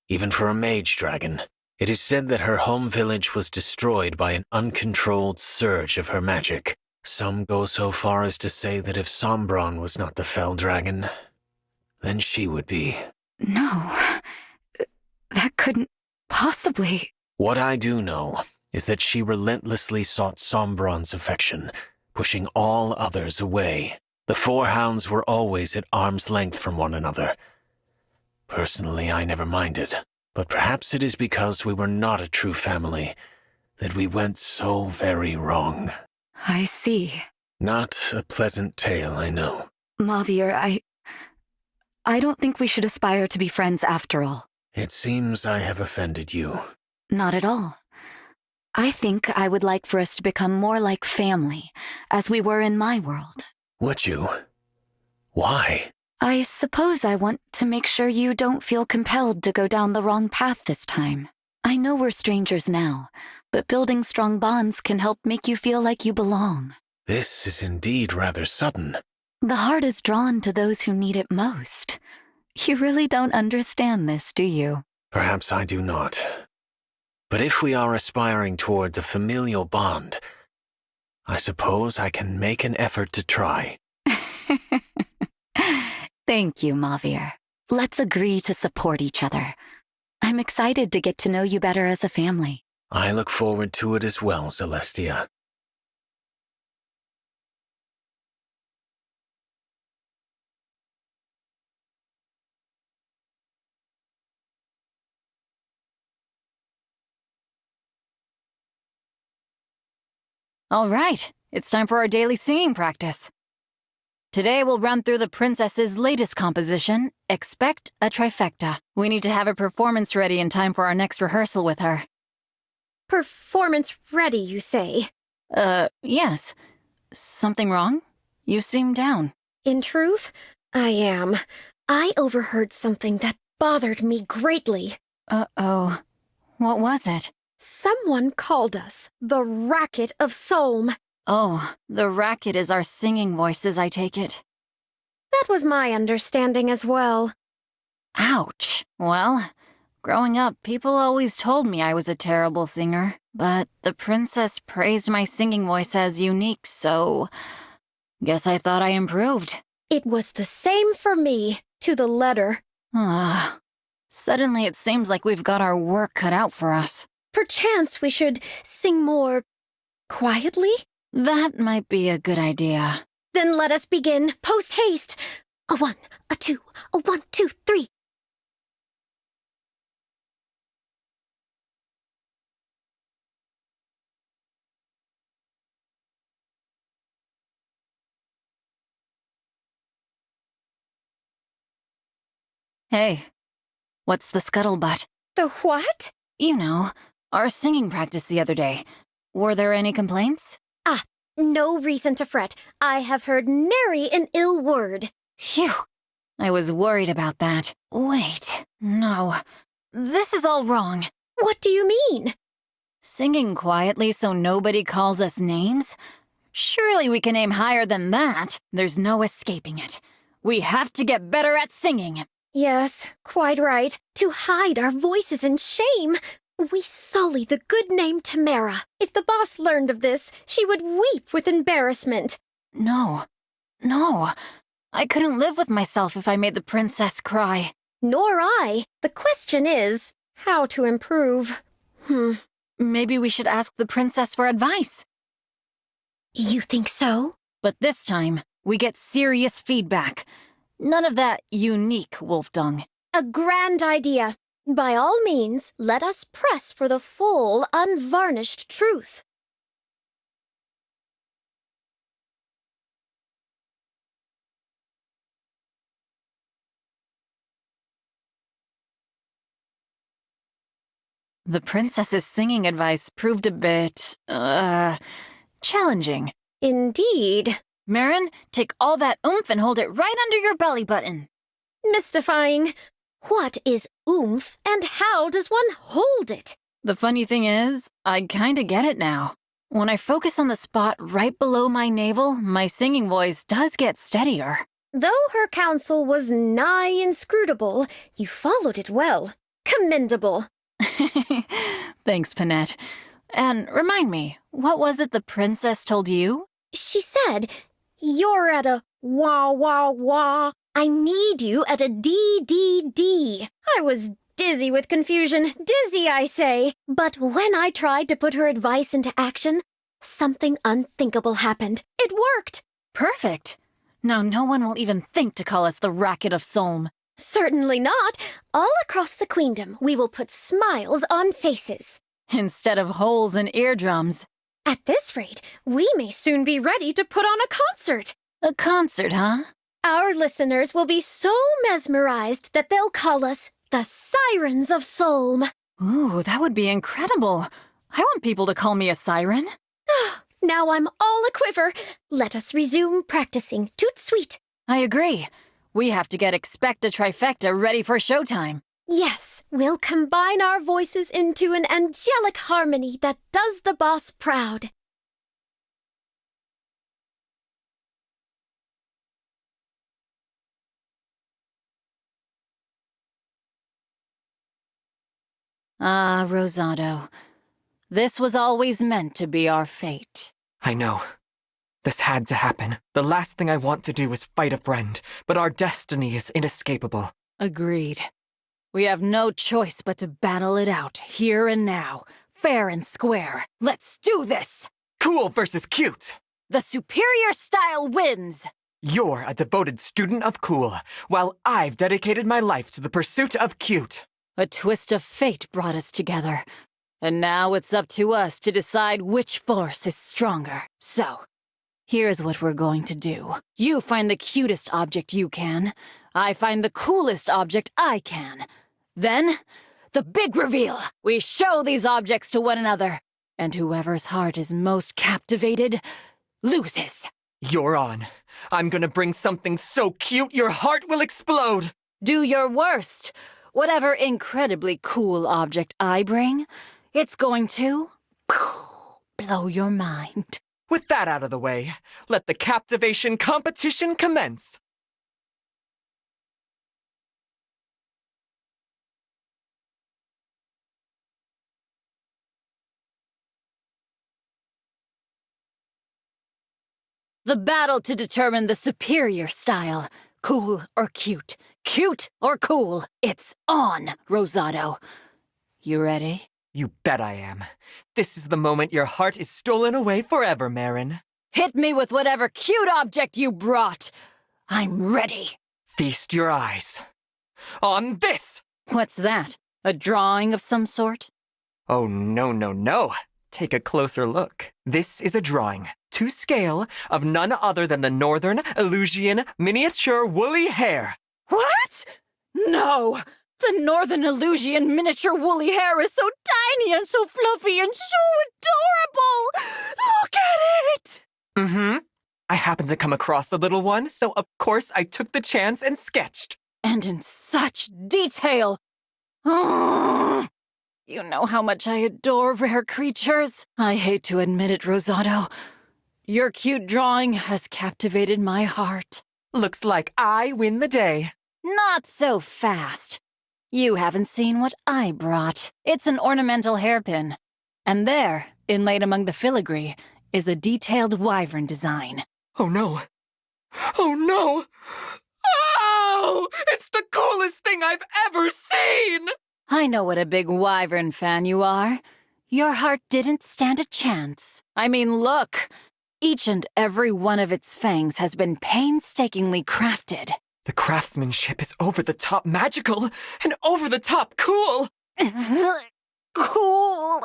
even for a mage dragon. It is said that her home village was destroyed by an uncontrolled surge of her magic. Some go so far as to say that if Sombron was not the fell dragon, then she would be. No. That couldn't possibly... What I do know is that she relentlessly sought Sombron's affection, pushing all others away. The four hounds were always at arm's length from one another. Personally, I never minded, but perhaps it is because we were not a true family that we went so very wrong. I see. Not a pleasant tale, I know. Mauvier, I don't think we should aspire to be friends after all. It seems I have offended you. Not at all. I think I would like for us to become more like family, as we were in my world. Would you? Why? I suppose I want to make sure you don't feel compelled to go down the wrong path this time. I know we're strangers now, but building strong bonds can help make you feel like you belong. This is indeed rather sudden. The heart is drawn to those who need it most. You really don't understand this, do you? Perhaps I do not. But if we are aspiring towards a familial bond, I suppose I can make an effort to try. Thank you, Mauvier. Let's agree to support each other. I'm excited to get to know you better as a family. I look forward to it as well, Zelestia. All right, it's time for our daily singing practice. Today we'll run through the princess's latest composition, Expect a Trifecta. We need to have a performance ready in time for our next rehearsal with her. Performance ready, you say? Yes. Something wrong? You seem down. In truth, I am. I overheard something that bothered me greatly. Uh-oh. What was it? Someone called us the Racket of Solm. Oh, the racket is our singing voices, I take it. That was my understanding as well. Ouch. Well, growing up, people always told me I was a terrible singer, but the princess praised my singing voice as unique, so guess I thought I improved. It was the same for me, to the letter. Suddenly it seems like we've got our work cut out for us. Perchance we should sing more quietly? That might be a good idea. Then let us begin, post-haste. A 1, a 2, a 1, 2, 3. Hey, what's the scuttlebutt? The what? You know, our singing practice the other day. Were there any complaints? No reason to fret. I have heard nary an ill word. Phew. I was worried about that. Wait, no. This is all wrong. What do you mean? Singing quietly so nobody calls us names? Surely we can aim higher than that. There's no escaping it. We have to get better at singing. Yes, quite right. To hide our voices in shame. We sully the good name Timerra. If the boss learned of this, she would weep with embarrassment. No. I couldn't live with myself if I made the princess cry. Nor I. The question is, how to improve. Maybe we should ask the princess for advice. You think so? But this time, we get serious feedback. None of that unique wolf dung. A grand idea. By all means, let us press for the full, unvarnished truth. The princess's singing advice proved a bit, challenging. Indeed. Merrin, take all that oomph and hold it right under your belly button. Mystifying. What is oomph, and how does one hold it? The funny thing is, I kinda get it now. When I focus on the spot right below my navel, my singing voice does get steadier. Though her counsel was nigh inscrutable, you followed it well. Commendable. Thanks, Panette. And remind me, what was it the princess told you? She said, you're at a wah wah wah I need you at a DDD. I was dizzy with confusion. Dizzy, I say. But when I tried to put her advice into action, something unthinkable happened. It worked. Perfect. Now no one will even think to call us the Racket of Solm. Certainly not. All across the queendom, we will put smiles on faces. Instead of holes in eardrums. At this rate, we may soon be ready to put on a concert. A concert, huh? Our listeners will be so mesmerized that they'll call us the Sirens of Solm. Ooh, that would be incredible. I want people to call me a siren. Now I'm all a-quiver. Let us resume practicing. Toot sweet. I agree. We have to get Expect a Trifecta ready for showtime. Yes, we'll combine our voices into an angelic harmony that does the boss proud. Ah, Rosado. This was always meant to be our fate. I know. This had to happen. The last thing I want to do is fight a friend, but our destiny is inescapable. Agreed. We have no choice but to battle it out, here and now, fair and square. Let's do this! Cool versus cute! The superior style wins! You're a devoted student of cool, while I've dedicated my life to the pursuit of cute. A twist of fate brought us together, and now it's up to us to decide which force is stronger. So, here's what we're going to do. You find the cutest object you can. I find the coolest object I can. Then, the big reveal. We show these objects to one another, and whoever's heart is most captivated loses. You're on. I'm gonna bring something so cute your heart will explode. Do your worst. Whatever incredibly cool object I bring, it's going to blow your mind. With that out of the way, let the captivation competition commence. The battle to determine the superior style. Cool or cute. Cute or cool. It's on, Rosado. You ready? You bet I am. This is the moment your heart is stolen away forever, Merrin. Hit me with whatever cute object you brought. I'm ready. Feast your eyes on this! What's that? A drawing of some sort? Oh, no. Take a closer look. This is a drawing, to scale, of none other than the Northern Illusian miniature woolly hare. What? No! The Northern Illusian miniature woolly hare is so tiny and so fluffy and so adorable! Look at it! Mm-hmm. I happened to come across the little one, so of course I took the chance and sketched. And in such detail! Oh, you know how much I adore rare creatures. I hate to admit it, Rosado. Your cute drawing has captivated my heart. Looks like I win the day. Not so fast. You haven't seen what I brought. It's an ornamental hairpin. And there, inlaid among the filigree, is a detailed wyvern design. Oh no. Oh no! Oh! It's the coolest thing I've ever seen! I know what a big wyvern fan you are. Your heart didn't stand a chance. I mean, look! Each and every one of its fangs has been painstakingly crafted. The craftsmanship is over-the-top magical and over-the-top cool! Cool!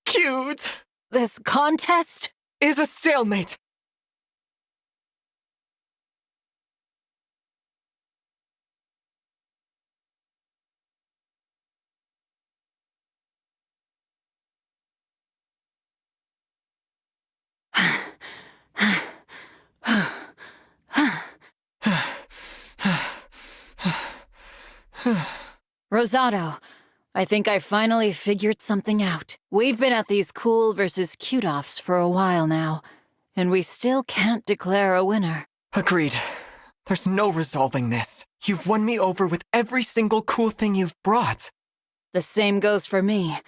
Cute! This contest is a stalemate. Rosado, I think I finally figured something out. We've been at these cool versus cute-offs for a while now, and we still can't declare a winner. Agreed. There's no resolving this. You've won me over with every single cool thing you've brought. The same goes for me.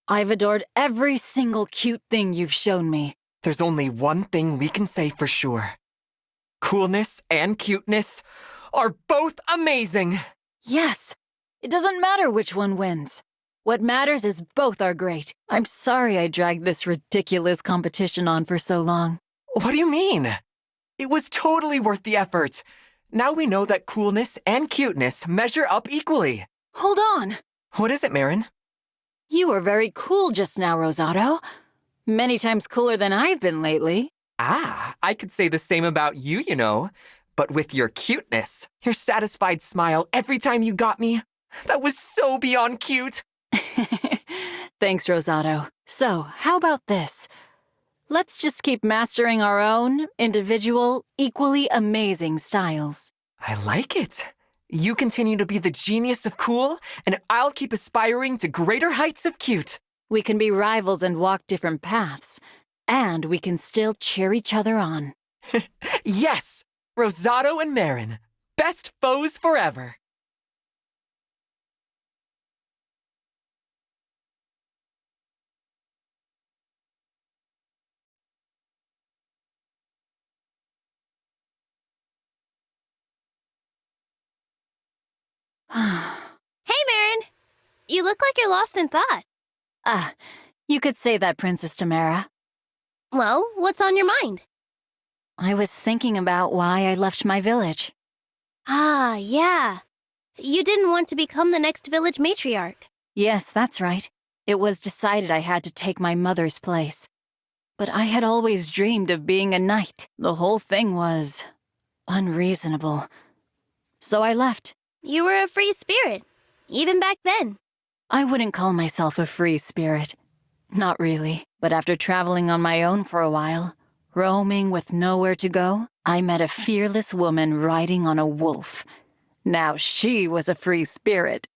I've adored every single cute thing you've shown me. There's only one thing we can say for sure. coolness and cuteness are both amazing. Yes. It doesn't matter which one wins. What matters is both are great. I'm sorry I dragged this ridiculous competition on for so long. What do you mean? It was totally worth the effort. Now we know that coolness and cuteness measure up equally. Hold on. What is it, Merrin? You were very cool just now, Rosado. Many times cooler than I've been lately. Ah, I could say the same about you, you know. But with your cuteness, your satisfied smile every time you got me, that was so beyond cute. Thanks, Rosado. So, how about this? Let's just keep mastering our own, individual, equally amazing styles. I like it. You continue to be the genius of cool, and I'll keep aspiring to greater heights of cute. We can be rivals and walk different paths, and we can still cheer each other on. Yes! Rosado and Merrin, best foes forever. Hey, Merrin! You look like you're lost in thought. You could say that, Princess Timerra. Well, what's on your mind? I was thinking about why I left my village. Ah, yeah. You didn't want to become the next village matriarch. Yes, that's right. It was decided I had to take my mother's place. But I had always dreamed of being a knight. The whole thing was unreasonable. So I left. You were a free spirit, even back then. I wouldn't call myself a free spirit. Not really. But after traveling on my own for a while, roaming with nowhere to go, I met a fearless woman riding on a wolf. Now she was a free spirit.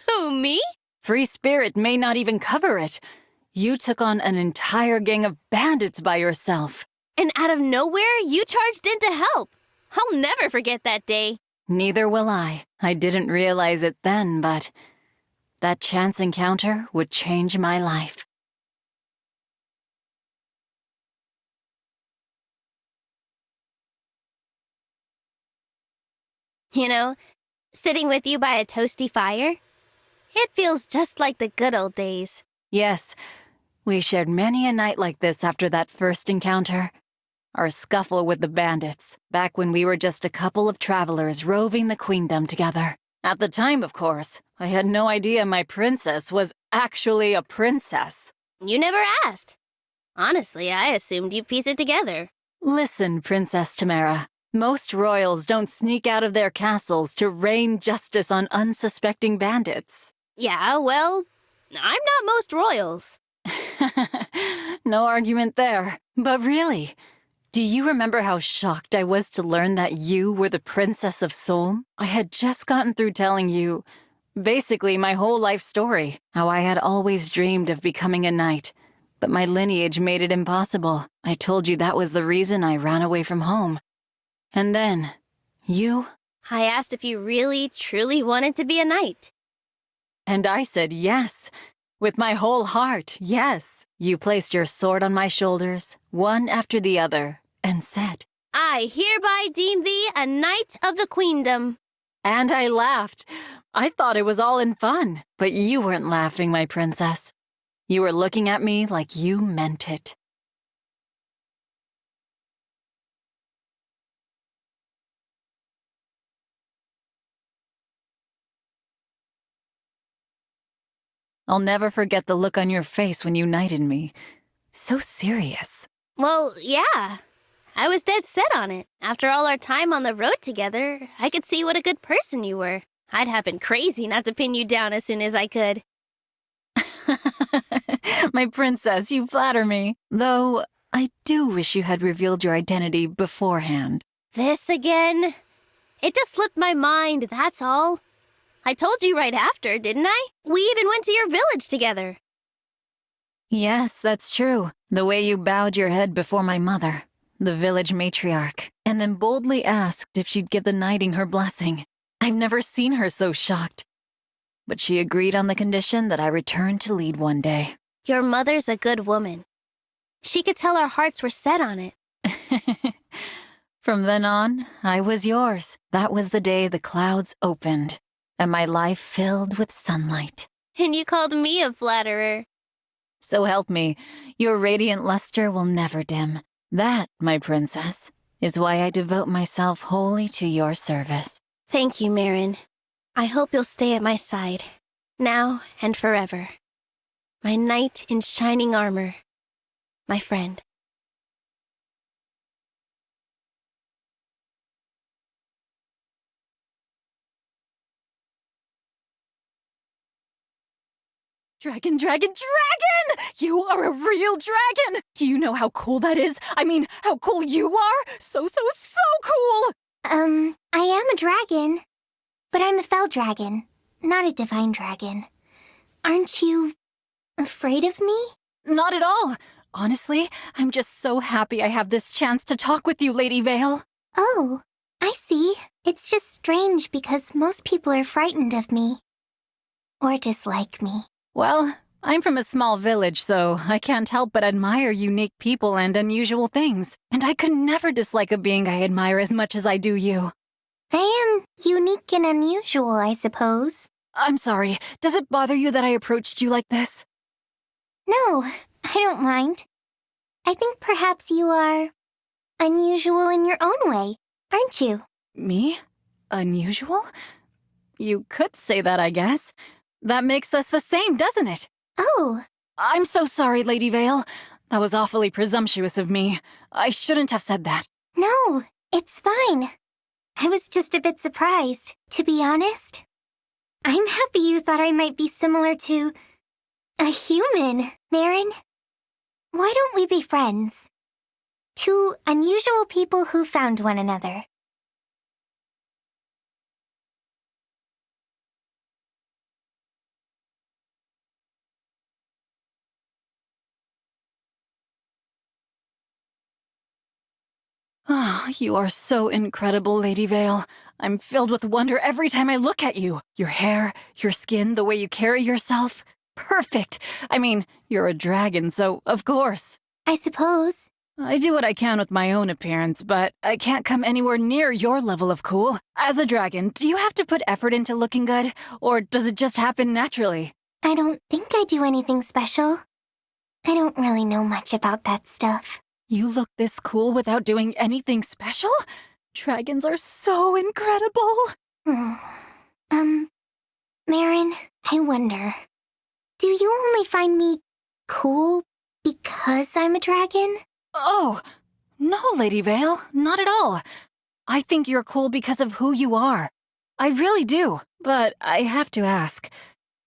Who, me? Free spirit may not even cover it. You took on an entire gang of bandits by yourself. And out of nowhere, you charged in to help. I'll never forget that day. Neither will I. I didn't realize it then, but that chance encounter would change my life. You know, sitting with you by a toasty fire, it feels just like the good old days. Yes, we shared many a night like this after that first encounter. Our scuffle with the bandits, back when we were just a couple of travelers roving the queendom together. At the time, of course, I had no idea my princess was actually a princess. You never asked. Honestly, I assumed you'd piece it together. Listen, Princess Timerra. Most royals don't sneak out of their castles to rain justice on unsuspecting bandits. Yeah, well, I'm not most royals. No argument there. But really, do you remember how shocked I was to learn that you were the Princess of Solm? I had just gotten through telling you, basically my whole life story, how I had always dreamed of becoming a knight, but my lineage made it impossible. I told you that was the reason I ran away from home. And then, you... I asked if you really, truly wanted to be a knight. And I said yes. With my whole heart, yes. You placed your sword on my shoulders, one after the other, and said, I hereby deem thee a knight of the queendom. And I laughed. I thought it was all in fun. But you weren't laughing, my princess. You were looking at me like you meant it. I'll never forget the look on your face when you knighted me. So serious. Well, yeah. I was dead set on it. After all our time on the road together, I could see what a good person you were. I'd have been crazy not to pin you down as soon as I could. My princess, you flatter me. Though, I do wish you had revealed your identity beforehand. This again? It just slipped my mind, that's all. I told you right after, didn't I? We even went to your village together. Yes, that's true. The way you bowed your head before my mother, the village matriarch, and then boldly asked if she'd give the knighting her blessing. I've never seen her so shocked. But she agreed on the condition that I return to lead one day. Your mother's a good woman. She could tell our hearts were set on it. From then on, I was yours. That was the day the clouds opened, and my life filled with sunlight. And you called me a flatterer. So help me, your radiant luster will never dim. That, my princess, is why I devote myself wholly to your service. Thank you, Merrin. I hope you'll stay at my side, now and forever. My knight in shining armor. My friend. Dragon, dragon, dragon! You are a real dragon! Do you know how cool that is? I mean, how cool you are? So cool! I am a dragon. But I'm a fell dragon, not a divine dragon. Aren't you afraid of me? Not at all. Honestly, I'm just so happy I have this chance to talk with you, Lady Veyle. Oh, I see. It's just strange because most people are frightened of me. Or dislike me. Well, I'm from a small village, so I can't help but admire unique people and unusual things. And I could never dislike a being I admire as much as I do you. I am unique and unusual, I suppose. I'm sorry. Does it bother you that I approached you like this? No, I don't mind. I think perhaps you are unusual in your own way, aren't you? Me? Unusual? You could say that, I guess. That makes us the same, doesn't it? Oh. I'm so sorry, Lady Veyle. That was awfully presumptuous of me. I shouldn't have said that. No, it's fine. I was just a bit surprised, to be honest. I'm happy you thought I might be similar to a human, Merrin. Why don't we be friends? Two unusual people who found one another. Ah, you are so incredible, Lady Veyle. I'm filled with wonder every time I look at you. Your hair, your skin, the way you carry yourself. Perfect. I mean, you're a dragon, so of course. I suppose. I do what I can with my own appearance, but I can't come anywhere near your level of cool. As a dragon, do you have to put effort into looking good, or does it just happen naturally? I don't think I do anything special. I don't really know much about that stuff. You look this cool without doing anything special? Dragons are so incredible. Merrin, I wonder, do you only find me cool because I'm a dragon? Oh, no, Lady Veyle, not at all. I think you're cool because of who you are. I really do. But I have to ask,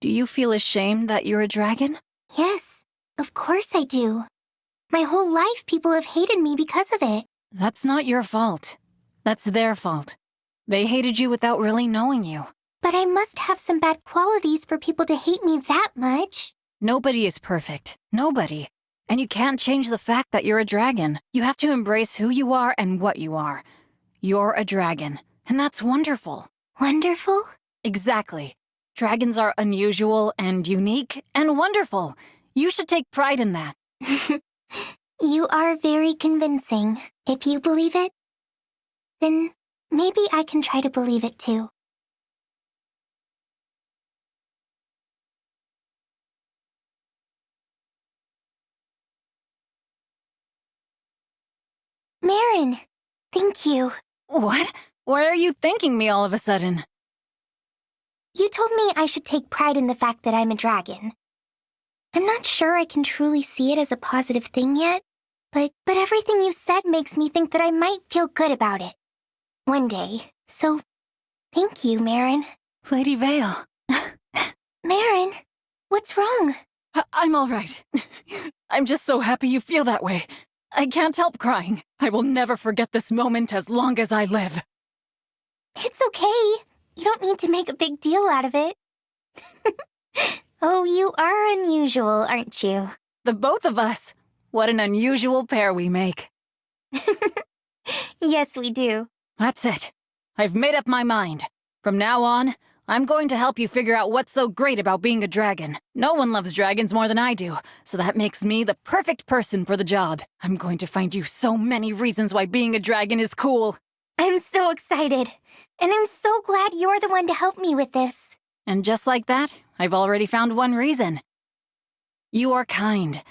do you feel ashamed that you're a dragon? Yes, of course I do. My whole life people have hated me because of it. That's not your fault. That's their fault. They hated you without really knowing you. But I must have some bad qualities for people to hate me that much. Nobody is perfect. Nobody. And you can't change the fact that you're a dragon. You have to embrace who you are and what you are. You're a dragon, and that's wonderful. Wonderful? Exactly. Dragons are unusual and unique and wonderful. You should take pride in that. You are very convincing. If you believe it, then maybe I can try to believe it too. Merrin, thank you. What? Why are you thanking me all of a sudden? You told me I should take pride in the fact that I'm a dragon. I'm not sure I can truly see it as a positive thing yet, but everything you said makes me think that I might feel good about it. One day. So, thank you, Merrin. Lady Veyle. Merrin, what's wrong? I'm all right. I'm just so happy you feel that way. I can't help crying. I will never forget this moment as long as I live. It's okay. You don't need to make a big deal out of it. Oh, you are unusual, aren't you? The both of us. What an unusual pair we make. Yes, we do. That's it. I've made up my mind. From now on, I'm going to help you figure out what's so great about being a dragon. No one loves dragons more than I do, so that makes me the perfect person for the job. I'm going to find you so many reasons why being a dragon is cool. I'm so excited. And I'm so glad you're the one to help me with this. And just like that, I've already found one reason. You are kind.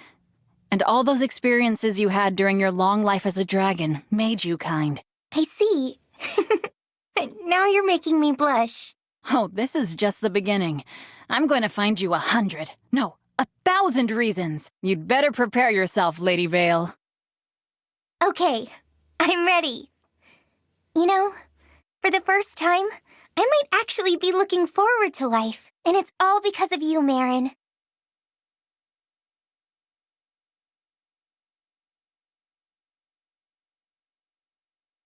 And all those experiences you had during your long life as a dragon made you kind. I see. Now you're making me blush. Oh, this is just the beginning. I'm going to find you 100, no, 1,000 reasons. You'd better prepare yourself, Lady Veyle. Okay, I'm ready. You know, for the first time, I might actually be looking forward to life. And it's all because of you, Merrin.